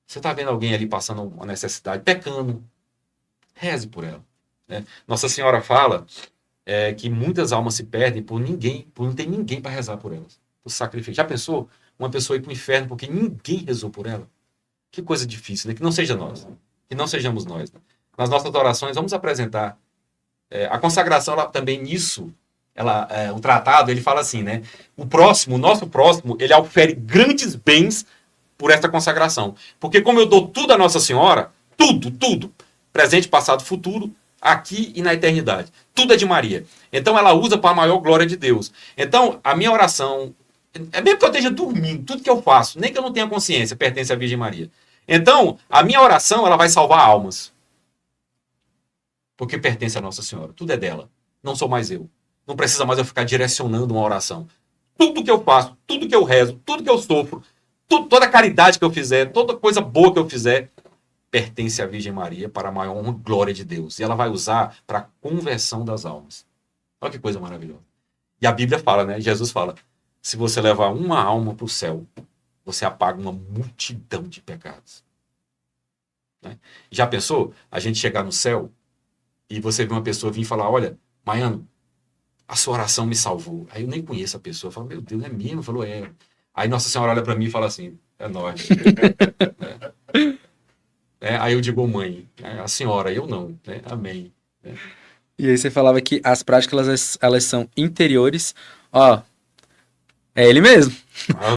Você está vendo alguém ali passando uma necessidade, pecando, reze por ela. Né? Nossa Senhora fala que muitas almas se perdem por não ter ninguém para rezar por elas. Por sacrifício. Já pensou uma pessoa ir para o inferno porque ninguém rezou por ela? Que coisa difícil, né? Que não seja nós. Que não sejamos nós. Né? Nas nossas orações, vamos apresentar. A consagração, ela, também nisso, o tratado, ele fala assim, né? O nosso próximo, ele ofere grandes bens por esta consagração. Porque como eu dou tudo a Nossa Senhora, tudo, presente, passado, futuro, aqui e na eternidade. Tudo é de Maria. Então ela usa para a maior glória de Deus. Então a minha oração, mesmo que eu esteja dormindo, tudo que eu faço, nem que eu não tenha consciência, pertence à Virgem Maria. Então a minha oração, ela vai salvar almas. Porque pertence à Nossa Senhora. Tudo é dela. Não sou mais eu. Não precisa mais eu ficar direcionando uma oração. Tudo que eu faço, tudo que eu rezo, tudo que eu sofro, toda caridade que eu fizer, toda coisa boa que eu fizer, pertence à Virgem Maria para a maior glória de Deus. E ela vai usar para a conversão das almas. Olha que coisa maravilhosa. E a Bíblia fala, né? Jesus fala, se você levar uma alma para o céu, você apaga uma multidão de pecados. Né? Já pensou? A gente chegar no céu e você vê uma pessoa vir e falar, olha, Maiano, a sua oração me salvou. Aí eu nem conheço a pessoa. Eu falo, meu Deus, é mesmo? Falou, é. Aí Nossa Senhora olha para mim e fala assim, é nóis. Aí eu digo, mãe, a senhora, eu não, né? Amém. Né? E aí você falava que as práticas, elas são interiores. Ó, é ele mesmo.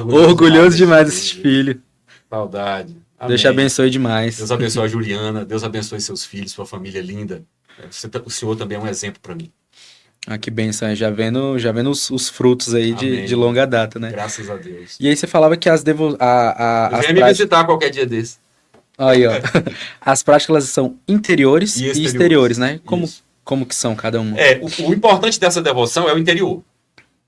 Orgulhoso demais desse filho. Saudade. Amém. Deus te abençoe demais. Deus abençoe a Juliana, Deus abençoe seus filhos, sua família linda. O senhor também é um exemplo para mim. Ah, que bênção, já vendo os frutos aí de longa data, né? Graças a Deus. E aí você falava que as Venha me visitar qualquer dia desse. Aí, ó. As práticas elas são interiores e exteriores, né? Como que são cada uma? O importante dessa devoção é o interior.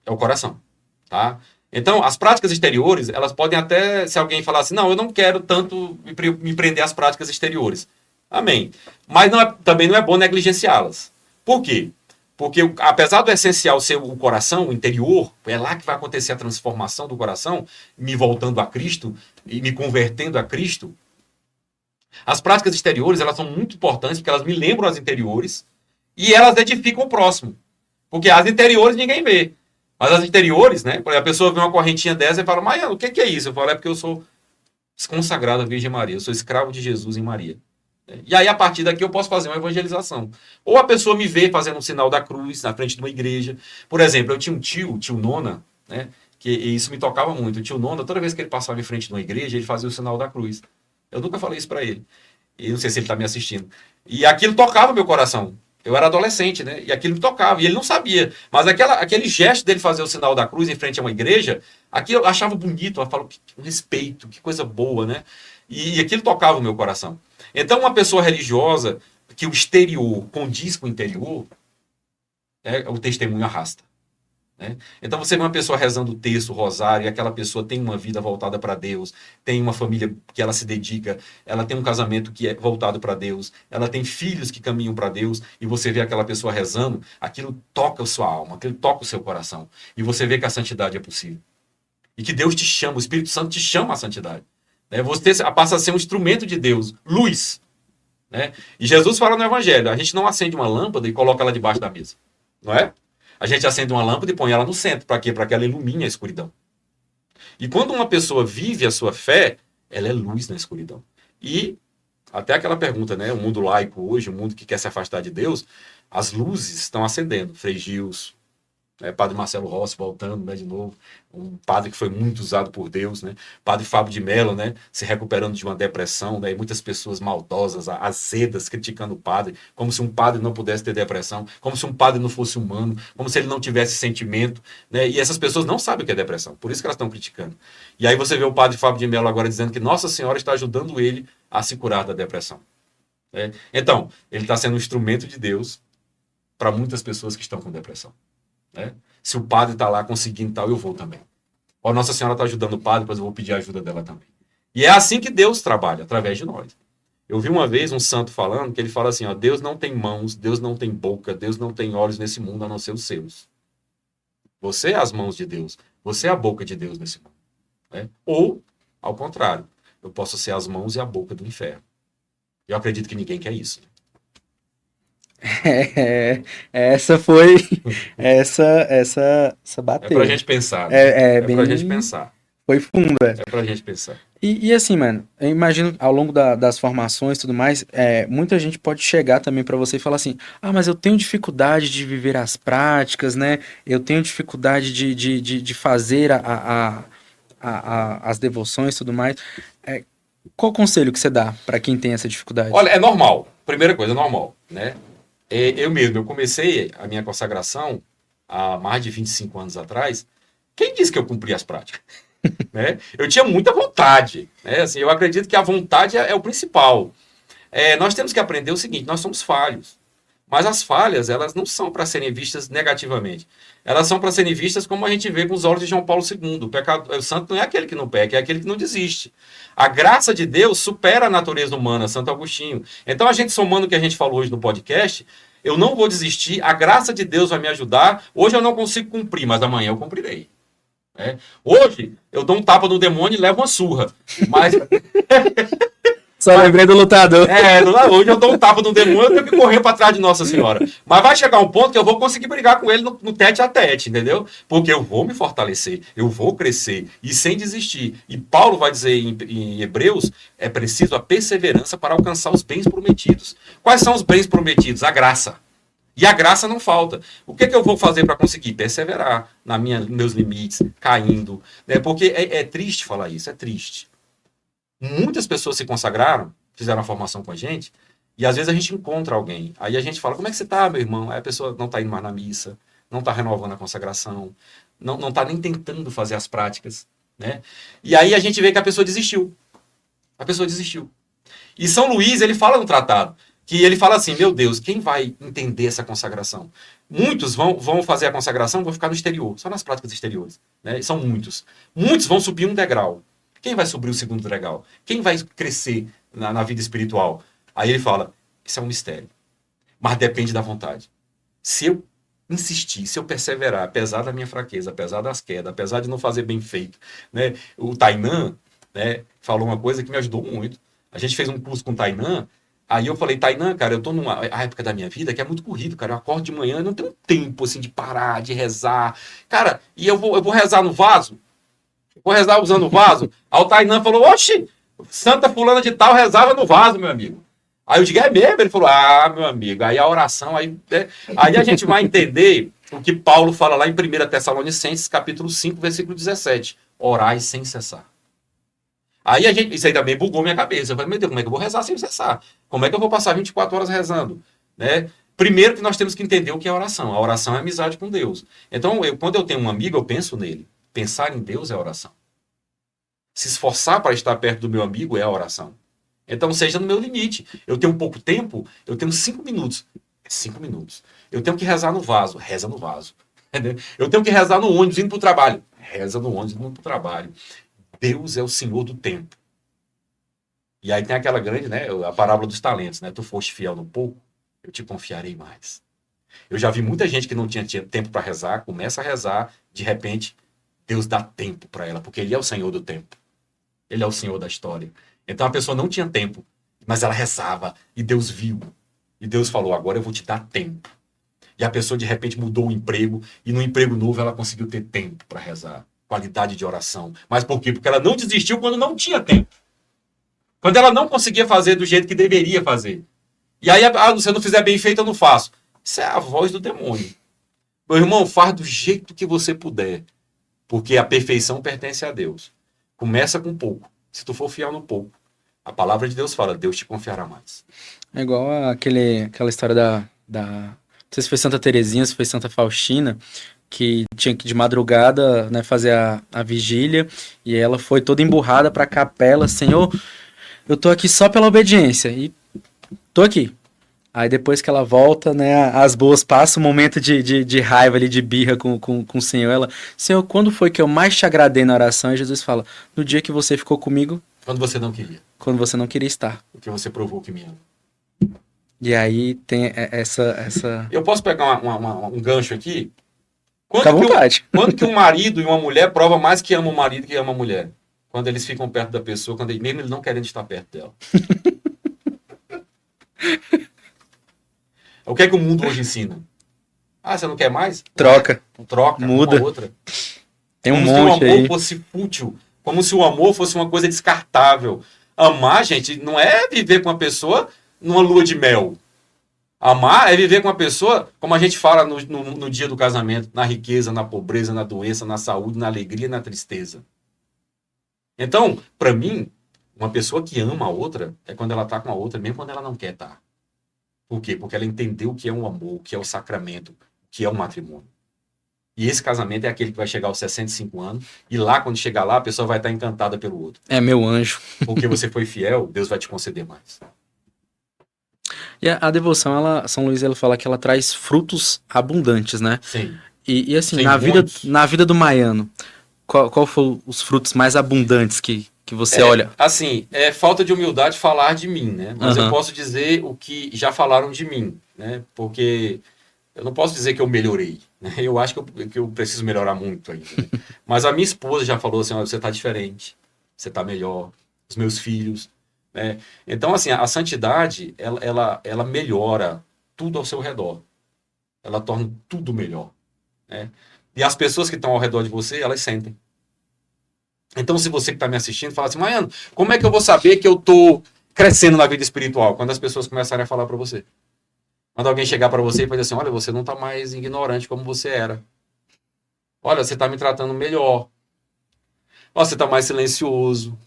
É o coração, tá? Então, as práticas exteriores, elas podem até, se alguém falar assim, não, eu não quero tanto me prender às práticas exteriores. Amém. Mas também não é bom negligenciá-las. Por quê? Porque, apesar do essencial ser o coração, o interior, é lá que vai acontecer a transformação do coração, me voltando a Cristo e me convertendo a Cristo. As práticas exteriores, elas são muito importantes, porque elas me lembram as interiores e elas edificam o próximo. Porque as interiores ninguém vê. Mas as interiores, né? A pessoa vê uma correntinha dessa e fala, Maiano, o que é isso? Eu falo, é porque eu sou consagrado à Virgem Maria, eu sou escravo de Jesus em Maria. E aí, a partir daqui, eu posso fazer uma evangelização. Ou a pessoa me vê fazendo um sinal da cruz na frente de uma igreja. Por exemplo, eu tinha um tio Nona, né? Que isso me tocava muito. O tio Nona, toda vez que ele passava em frente de uma igreja, ele fazia o sinal da cruz. Eu nunca falei isso para ele. E não sei se ele está me assistindo. E aquilo tocava meu coração. Eu era adolescente, né? E aquilo me tocava. E ele não sabia. Mas aquele gesto dele fazer o sinal da cruz em frente a uma igreja, aquilo eu achava bonito. Eu falo, que respeito, que coisa boa, né? E aquilo tocava o meu coração. Então, uma pessoa religiosa que o exterior condiz com o interior, o testemunho arrasta. Né? Então, você vê uma pessoa rezando o texto, o rosário, e aquela pessoa tem uma vida voltada para Deus, tem uma família que ela se dedica, ela tem um casamento que é voltado para Deus, ela tem filhos que caminham para Deus, e você vê aquela pessoa rezando, aquilo toca a sua alma, aquilo toca o seu coração. E você vê que a santidade é possível. E que Deus te chama, o Espírito Santo te chama à santidade. Você passa a ser um instrumento de Deus, luz. Né? E Jesus fala no Evangelho, a gente não acende uma lâmpada e coloca ela debaixo da mesa. Não é? A gente acende uma lâmpada e põe ela no centro. Para quê? Para que ela ilumine a escuridão. E quando uma pessoa vive a sua fé, ela é luz na escuridão. E até aquela pergunta, né? O mundo laico hoje, o mundo que quer se afastar de Deus, as luzes estão acendendo. Frei Gils, Padre Marcelo Rossi voltando, né, de novo, um padre que foi muito usado por Deus, né? Padre Fábio de Mello, né, se recuperando de uma depressão, né? E muitas pessoas maldosas, azedas, criticando o padre, como se um padre não pudesse ter depressão, como se um padre não fosse humano, como se ele não tivesse sentimento, né? E essas pessoas não sabem o que é depressão, por isso que elas estão criticando. E aí você vê o Padre Fábio de Mello agora dizendo que Nossa Senhora está ajudando ele a se curar da depressão. Né? Então, ele está sendo um instrumento de Deus para muitas pessoas que estão com depressão. Né? Se o padre está lá conseguindo tal, eu vou também. Ó, Nossa Senhora está ajudando o padre, depois eu vou pedir a ajuda dela também. E é assim que Deus trabalha, através de nós. Eu vi uma vez um santo falando, que ele fala assim, ó, Deus não tem mãos, Deus não tem boca, Deus não tem olhos nesse mundo, a não ser os seus. Você é as mãos de Deus, você é a boca de Deus nesse mundo. Né? Ou, ao contrário, eu posso ser as mãos e a boca do inferno. Eu acredito que ninguém quer isso. Essa foi. Essa bateu. É pra gente pensar. Né? É bem... pra gente pensar. Foi funda. É pra gente pensar. E assim, mano, eu imagino ao longo das formações e tudo mais, muita gente pode chegar também pra você e falar assim: ah, mas eu tenho dificuldade de viver as práticas, né? Eu tenho dificuldade de fazer as devoções e tudo mais. Qual o conselho que você dá pra quem tem essa dificuldade? Olha, é normal. Primeira coisa, é normal, né? Eu comecei a minha consagração há mais de 25 anos atrás. Quem disse que eu cumpri as práticas? Né? Eu tinha muita vontade. Né? Assim, eu acredito que a vontade é o principal. Nós temos que aprender o seguinte, nós somos falhos. Mas as falhas, elas não são para serem vistas negativamente. Elas são para serem vistas como a gente vê com os olhos de João Paulo II. O santo não é aquele que não peca, é aquele que não desiste. A graça de Deus supera a natureza humana, Santo Agostinho. Então, a gente somando o que a gente falou hoje no podcast, eu não vou desistir, a graça de Deus vai me ajudar. Hoje eu não consigo cumprir, mas amanhã eu cumprirei. Hoje, eu dou um tapa no demônio e levo uma surra. Mas... Só lembrei do lutador. Hoje eu dou um tapa no demônio, eu tenho que correr para trás de Nossa Senhora. Mas vai chegar um ponto que eu vou conseguir brigar com ele no tete a tete, entendeu? Porque eu vou me fortalecer, eu vou crescer e sem desistir. E Paulo vai dizer em Hebreus, é preciso a perseverança para alcançar os bens prometidos. Quais são os bens prometidos? A graça. E a graça não falta. O que eu vou fazer para conseguir? Perseverar nos meus limites, caindo. Né? Porque é triste falar isso, é triste. Muitas pessoas se consagraram, fizeram a formação com a gente, e às vezes a gente encontra alguém. Aí a gente fala, como é que você tá, meu irmão? Aí a pessoa não está indo mais na missa, não está renovando a consagração, não está nem tentando fazer as práticas. Né? E aí a gente vê que a pessoa desistiu. A pessoa desistiu. E São Luís, ele fala no tratado, que ele fala assim, meu Deus, quem vai entender essa consagração? Muitos vão fazer a consagração, vão ficar no exterior, só nas práticas exteriores. Né? São muitos. Muitos vão subir um degrau. Quem vai subir o segundo degrau? Quem vai crescer na vida espiritual? Aí ele fala, isso é um mistério. Mas depende da vontade. Se eu insistir, se eu perseverar, apesar da minha fraqueza, apesar das quedas, apesar de não fazer bem feito. Né? O Tainan, né, falou uma coisa que me ajudou muito. A gente fez um curso com o Tainan, Aí eu falei, Tainã, cara, eu tô numa época da minha vida que é muito corrido, cara. Eu acordo de manhã, eu não tenho tempo, assim, de parar, de rezar. Cara, e eu vou rezar no vaso? Vou rezar usando o vaso? Aí o Tainã falou, oxi, Santa fulana de tal rezava no vaso, meu amigo. Aí eu digo, é mesmo? Ele falou, meu amigo, aí a oração, aí a gente vai entender o que Paulo fala lá em 1 Tessalonicenses, capítulo 5, versículo 17. Orai sem cessar. Aí isso aí também bugou minha cabeça. Eu falei, meu Deus, como é que eu vou rezar sem cessar? Como é que eu vou passar 24 horas rezando? Né? Primeiro que nós temos que entender o que é oração. A oração é amizade com Deus. Então, quando eu tenho um amigo, eu penso nele. Pensar em Deus é oração. Se esforçar para estar perto do meu amigo é a oração. Então, seja no meu limite. Eu tenho pouco tempo, eu tenho 5 minutos. 5 minutos. Eu tenho que rezar no vaso. Reza no vaso. Eu tenho que rezar no ônibus indo para o trabalho. Reza no ônibus indo para o trabalho. Deus é o Senhor do tempo. E aí tem aquela grande, né, a parábola dos talentos, né? Tu foste fiel no pouco, eu te confiarei mais. Eu já vi muita gente que não tinha tempo para rezar, começa a rezar, de repente, Deus dá tempo para ela, porque Ele é o Senhor do tempo. Ele é o Senhor da história. Então a pessoa não tinha tempo, mas ela rezava, e Deus viu. E Deus falou, agora eu vou te dar tempo. E a pessoa, de repente, mudou o emprego, e no emprego novo ela conseguiu ter tempo para rezar. Qualidade de oração. Mas por quê? Porque ela não desistiu quando não tinha tempo. Quando ela não conseguia fazer do jeito que deveria fazer. E aí, se eu não fizer bem feito, eu não faço. Isso é a voz do demônio. Meu irmão, faz do jeito que você puder. Porque a perfeição pertence a Deus. Começa com pouco. Se tu for fiel no pouco, a palavra de Deus fala, Deus te confiará mais. É igual aquela história não sei se foi Santa Teresinha, se foi Santa Faustina, que tinha que de madrugada, né, fazer a vigília, e ela foi toda emburrada para a capela, Senhor, eu tô aqui só pela obediência, e tô aqui. Aí depois que ela volta, né, as boas passam, um momento de raiva ali, de birra com o Senhor, ela, Senhor, quando foi que eu mais te agradei na oração? E Jesus fala, no dia que você ficou comigo. Quando você não queria. Quando você não queria estar. Porque você provou que me ama. E aí tem essa... Eu posso pegar um gancho aqui? Fica à vontade. Quando que um marido e uma mulher prova mais que ama o marido que ama a mulher? Quando eles ficam perto da pessoa, mesmo eles não querendo estar perto dela. O que é que o mundo hoje ensina? Você não quer mais? Troca. Troca, muda. Uma outra. Tem um monte aí. Como se o amor fosse fútil. Como se o amor fosse uma coisa descartável. Amar, gente, não é viver com uma pessoa numa lua de mel. Amar é viver com uma pessoa, como a gente fala no dia do casamento, na riqueza, na pobreza, na doença, na saúde, na alegria e na tristeza. Então, para mim, uma pessoa que ama a outra é quando ela está com a outra, mesmo quando ela não quer estar. Por quê? Porque ela entendeu o que é um amor, o que é o sacramento, o que é o matrimônio. E esse casamento é aquele que vai chegar aos 65 anos, e lá, quando chegar lá, a pessoa vai estar encantada pelo outro. É meu anjo. Porque você foi fiel, Deus vai te conceder mais. E a devoção, São Luís, ela fala que ela traz frutos abundantes, né? Sim. E assim, Sim, na vida do Maiano, qual foram os frutos mais abundantes que você olha? Assim, é falta de humildade falar de mim, né? Mas Uhum. eu posso dizer o que já falaram de mim, né? Porque eu não posso dizer que eu melhorei, né? Eu acho que eu preciso melhorar muito ainda, né? Mas a minha esposa já falou assim, olha, você está diferente, você está melhor, os meus filhos, né? Então, assim, a santidade, ela melhora tudo ao seu redor. Ela torna tudo melhor, né? E as pessoas que estão ao redor de você, elas sentem. Então, se você que está me assistindo, fala assim, Maiano, como é que eu vou saber que eu estou crescendo na vida espiritual? Quando as pessoas começarem a falar para você. Quando alguém chegar para você e falar assim, olha, você não está mais ignorante como você era. Olha, você está me tratando melhor. Olha, você está mais silencioso,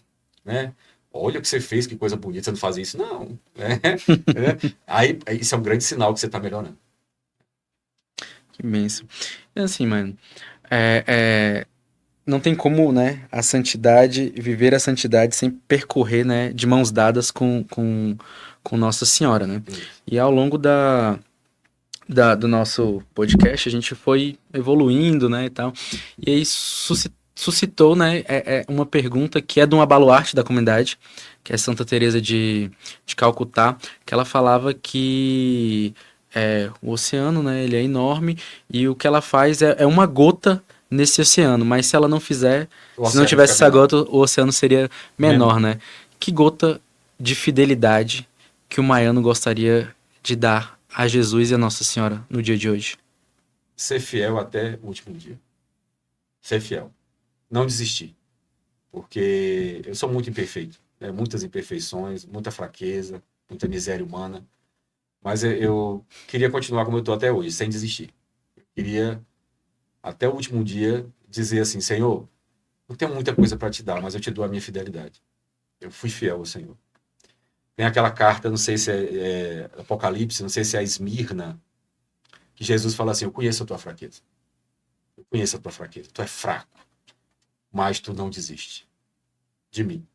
né? Olha o que você fez, que coisa bonita, você não fazia isso. Não. Aí, isso é um grande sinal que você está melhorando. Que imenso. E assim, mano, não tem como, né, viver a santidade sem percorrer, né, de mãos dadas com Nossa Senhora, né? E ao longo do nosso podcast, a gente foi evoluindo, né, e tal. E aí suscitou, né, uma pergunta que é de uma baluarte da comunidade, que é Santa Teresa de Calcutá, que ela falava que o oceano, né, ele é enorme e o que ela faz é uma gota nesse oceano, mas se ela não fizer, se não tivesse essa gota, o oceano seria menor, né? Que gota de fidelidade que o Maiano gostaria de dar a Jesus e a Nossa Senhora no dia de hoje? Ser fiel até o último dia. Ser fiel. Não desistir. Porque eu sou muito imperfeito. Né? Muitas imperfeições, muita fraqueza, muita miséria humana. Mas eu queria continuar como eu estou até hoje, sem desistir. Eu queria, até o último dia, dizer assim, Senhor, não tenho muita coisa para te dar, mas eu te dou a minha fidelidade. Eu fui fiel ao Senhor. Tem aquela carta, não sei se é Apocalipse, não sei se é a Esmirna, que Jesus fala assim, eu conheço a tua fraqueza. Eu conheço a tua fraqueza. Tu é fraco, mas tu não desiste de mim.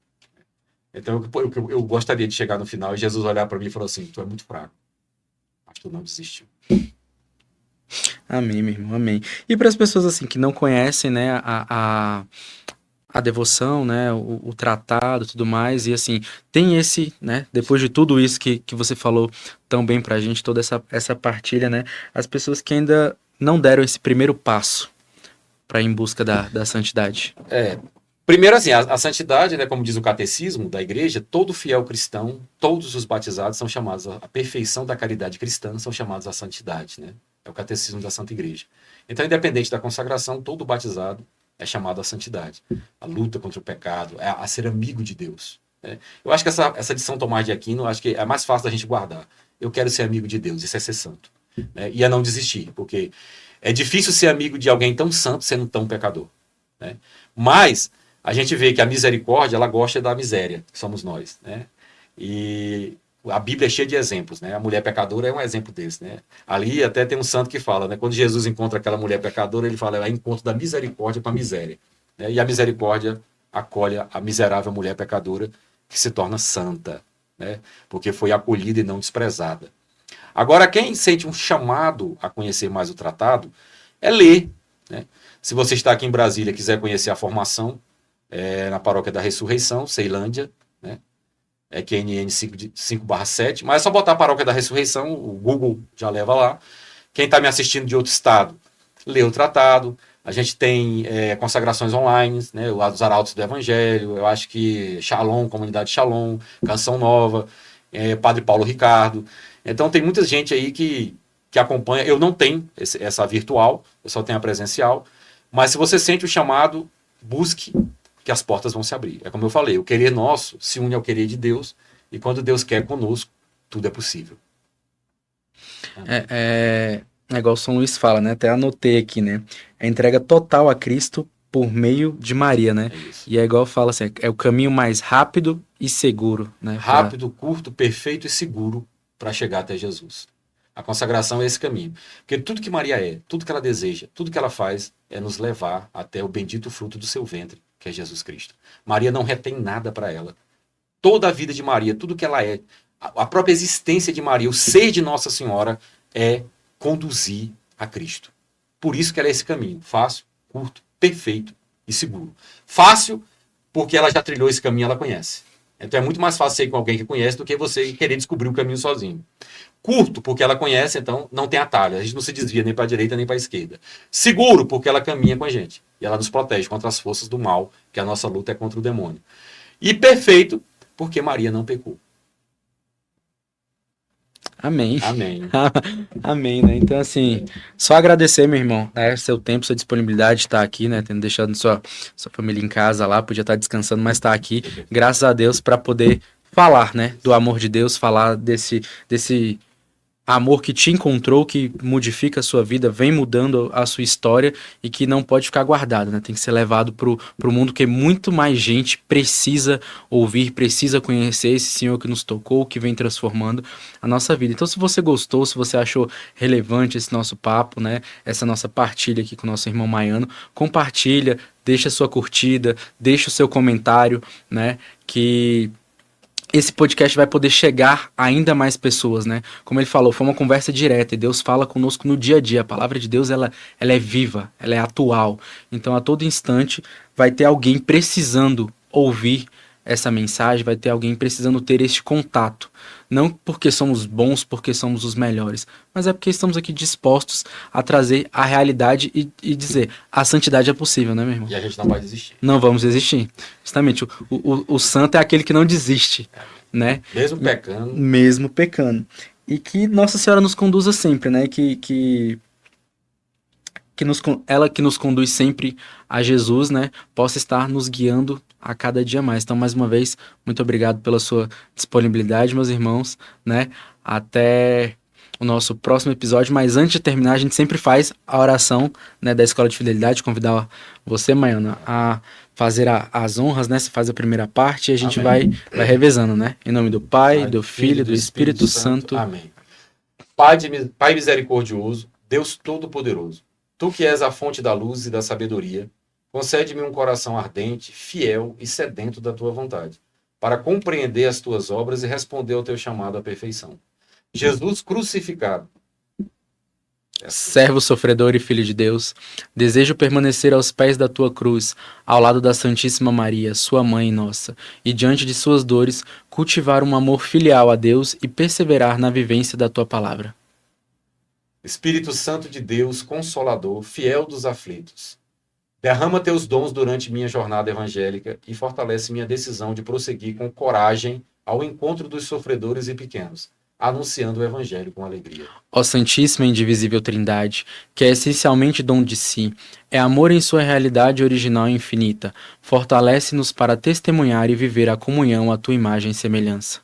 Então eu gostaria de chegar no final e Jesus olhar para mim e falar assim, tu é muito fraco, mas tu não desistiu. Amém, meu irmão, amém. E para as pessoas assim que não conhecem, né, a devoção, né, o tratado e tudo mais, e assim, tem esse, né, depois de tudo isso que você falou tão bem pra gente, toda essa partilha, né, as pessoas que ainda não deram esse primeiro passo para ir em busca da santidade. Primeiro assim, a santidade, né, como diz o catecismo da igreja, todo fiel cristão, todos os batizados são chamados, a perfeição da caridade cristã são chamados à santidade, né, é o catecismo da Santa Igreja. Então, independente da consagração, todo batizado é chamado à santidade, a luta contra o pecado, a ser amigo de Deus. Né? Eu acho que essa de São Tomás de Aquino, acho que é mais fácil da gente guardar. Eu quero ser amigo de Deus, isso é ser santo. Né? E é não desistir, porque é difícil ser amigo de alguém tão santo sendo tão pecador. Né? Mas a gente vê que a misericórdia, ela gosta da miséria, que somos nós. Né? E a Bíblia é cheia de exemplos, né? A mulher pecadora é um exemplo desse, né? Ali até tem um santo que fala, né? Quando Jesus encontra aquela mulher pecadora, ele fala, é o encontro da misericórdia com a miséria. Né? E a misericórdia acolhe a miserável mulher pecadora que se torna santa, né? Porque foi acolhida e não desprezada. Agora, quem sente um chamado a conhecer mais o tratado é ler. Né? Se você está aqui em Brasília e quiser conhecer a formação, na Paróquia da Ressurreição, Ceilândia, né? É QNN 5/7, mas é só botar a Paróquia da Ressurreição, o Google já leva lá. Quem está me assistindo de outro estado, lê o tratado. A gente tem consagrações online, né, os Arautos do Evangelho, eu acho que Shalom, Comunidade Shalom, Canção Nova, Padre Paulo Ricardo. Então tem muita gente aí que acompanha. Eu não tenho essa virtual, eu só tenho a presencial. Mas se você sente o chamado, busque, que as portas vão se abrir. É como eu falei, o querer nosso se une ao querer de Deus, e quando Deus quer conosco, tudo é possível. É igual o São Luís fala, né? Até anotei aqui, né? A entrega total a Cristo por meio de Maria, né? E é igual fala assim, é o caminho mais rápido e seguro, né? Rápido, curto, perfeito e seguro para chegar até Jesus. A consagração é esse caminho. Porque tudo que Maria é, tudo que ela deseja, tudo que ela faz é nos levar até o bendito fruto do seu ventre, que é Jesus Cristo. Maria não retém nada para ela. Toda a vida de Maria, tudo que ela é, a própria existência de Maria, o ser de Nossa Senhora é conduzir a Cristo. Por isso que ela é esse caminho, fácil, curto, perfeito e seguro. Fácil, porque ela já trilhou esse caminho, ela conhece. Então é muito mais fácil ser com alguém que conhece do que você querer descobrir o caminho sozinho. Curto, porque ela conhece, então não tem atalho. A gente não se desvia nem para a direita nem para a esquerda. Seguro, porque ela caminha com a gente. E ela nos protege contra as forças do mal, que a nossa luta é contra o demônio. E perfeito, porque Maria não pecou. Amém. Amém. Amém, né? Então, assim, só agradecer, meu irmão, né? Seu tempo, sua disponibilidade de estar aqui, né? Tendo deixado sua família em casa lá, podia estar descansando, mas está aqui, graças a Deus, para poder falar, né? Do amor de Deus, falar desse amor que te encontrou, que modifica a sua vida, vem mudando a sua história e que não pode ficar guardado, né? Tem que ser levado pro mundo, que muito mais gente precisa ouvir, precisa conhecer esse Senhor que nos tocou, que vem transformando a nossa vida. Então, se você gostou, se você achou relevante esse nosso papo, né? Essa nossa partilha aqui com o nosso irmão Maiano, compartilha, deixa a sua curtida, deixa o seu comentário, né? Que esse podcast vai poder chegar a ainda mais pessoas, né? Como ele falou, foi uma conversa direta e Deus fala conosco no dia a dia. A palavra de Deus, ela é viva, ela é atual. Então, a todo instante, vai ter alguém precisando ouvir essa mensagem, vai ter alguém precisando ter este contato. Não porque somos bons, porque somos os melhores, mas é porque estamos aqui dispostos a trazer a realidade e dizer, a santidade é possível, né, meu irmão? E a gente não vai desistir. Não vamos desistir. Justamente, o santo é aquele que não desiste. né? Mesmo pecando. Mesmo pecando. E que Nossa Senhora nos conduza sempre, né? Ela que nos conduz sempre a Jesus, né? Possa estar nos guiando a cada dia mais. Então, mais uma vez, muito obrigado pela sua disponibilidade, meus irmãos, né? Até o nosso próximo episódio, mas antes de terminar, a gente sempre faz a oração, né, da Escola de Fidelidade, convidar você, Maiana, a fazer as honras, né? Você faz a primeira parte e a gente vai revezando, né? Em nome do Pai, do Filho e do Espírito Santo. Amém. Pai misericordioso, Deus Todo-Poderoso, Tu que és a fonte da luz e da sabedoria, concede-me um coração ardente, fiel e sedento da Tua vontade, para compreender as Tuas obras e responder ao Teu chamado à perfeição. Jesus crucificado, servo sofredor e filho de Deus, desejo permanecer aos pés da tua cruz, ao lado da Santíssima Maria, sua mãe nossa, e diante de suas dores, cultivar um amor filial a Deus e perseverar na vivência da tua palavra. Espírito Santo de Deus, Consolador, fiel dos aflitos, derrama teus dons durante minha jornada evangélica e fortalece minha decisão de prosseguir com coragem ao encontro dos sofredores e pequenos, anunciando o Evangelho com alegria. Ó Santíssima e Indivisível Trindade, que é essencialmente dom de si, é amor em sua realidade original e infinita, fortalece-nos para testemunhar e viver a comunhão à tua imagem e semelhança.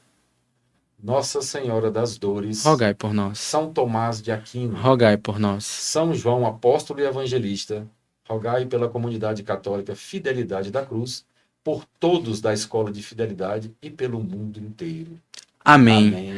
Nossa Senhora das Dores, Rogai por nós. São Tomás de Aquino, Rogai por nós. São João Apóstolo e Evangelista, rogai pela comunidade católica Fidelidade da Cruz, por todos da Escola de Fidelidade e pelo mundo inteiro. Amém. Amém.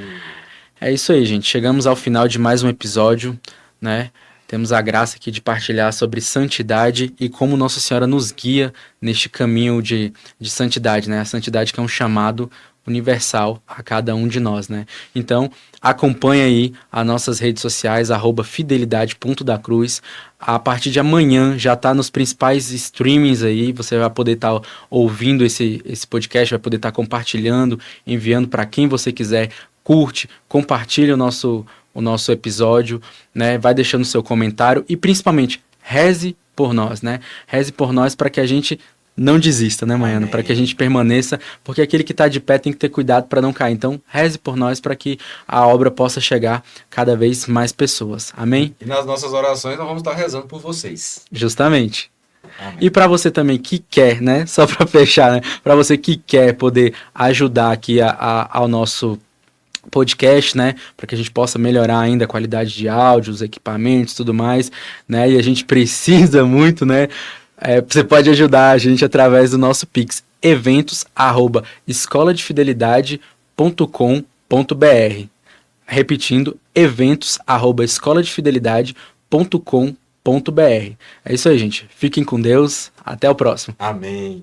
É isso aí, gente. Chegamos ao final de mais um episódio, né? Temos a graça aqui de partilhar sobre santidade e como Nossa Senhora nos guia neste caminho de santidade, né? A santidade que é um chamado universal a cada um de nós, né? Então, acompanhe aí as nossas redes sociais, @fidelidade.dacruz. A partir de amanhã já está nos principais streamings aí, você vai poder estar ouvindo esse podcast, vai poder estar compartilhando, enviando para quem você quiser. Curte, compartilha o nosso episódio, né? Vai deixando seu comentário e principalmente reze por nós, né? Reze por nós para que a gente não desista, né, Maiana? Para que a gente permaneça, porque aquele que está de pé tem que ter cuidado para não cair. Então, reze por nós para que a obra possa chegar cada vez mais pessoas. Amém? E nas nossas orações nós vamos estar rezando por vocês. Justamente. Amém. E para você também que quer, né? Só para fechar, né? Para você que quer poder ajudar aqui ao nosso podcast, né, para que a gente possa melhorar ainda a qualidade de áudio, os equipamentos, tudo mais, né, e a gente precisa muito, né, você pode ajudar a gente através do nosso Pix, eventos@escoladefidelidade.com.br, repetindo, eventos@escoladefidelidade.com.br. É isso aí, gente, fiquem com Deus, até o próximo. Amém.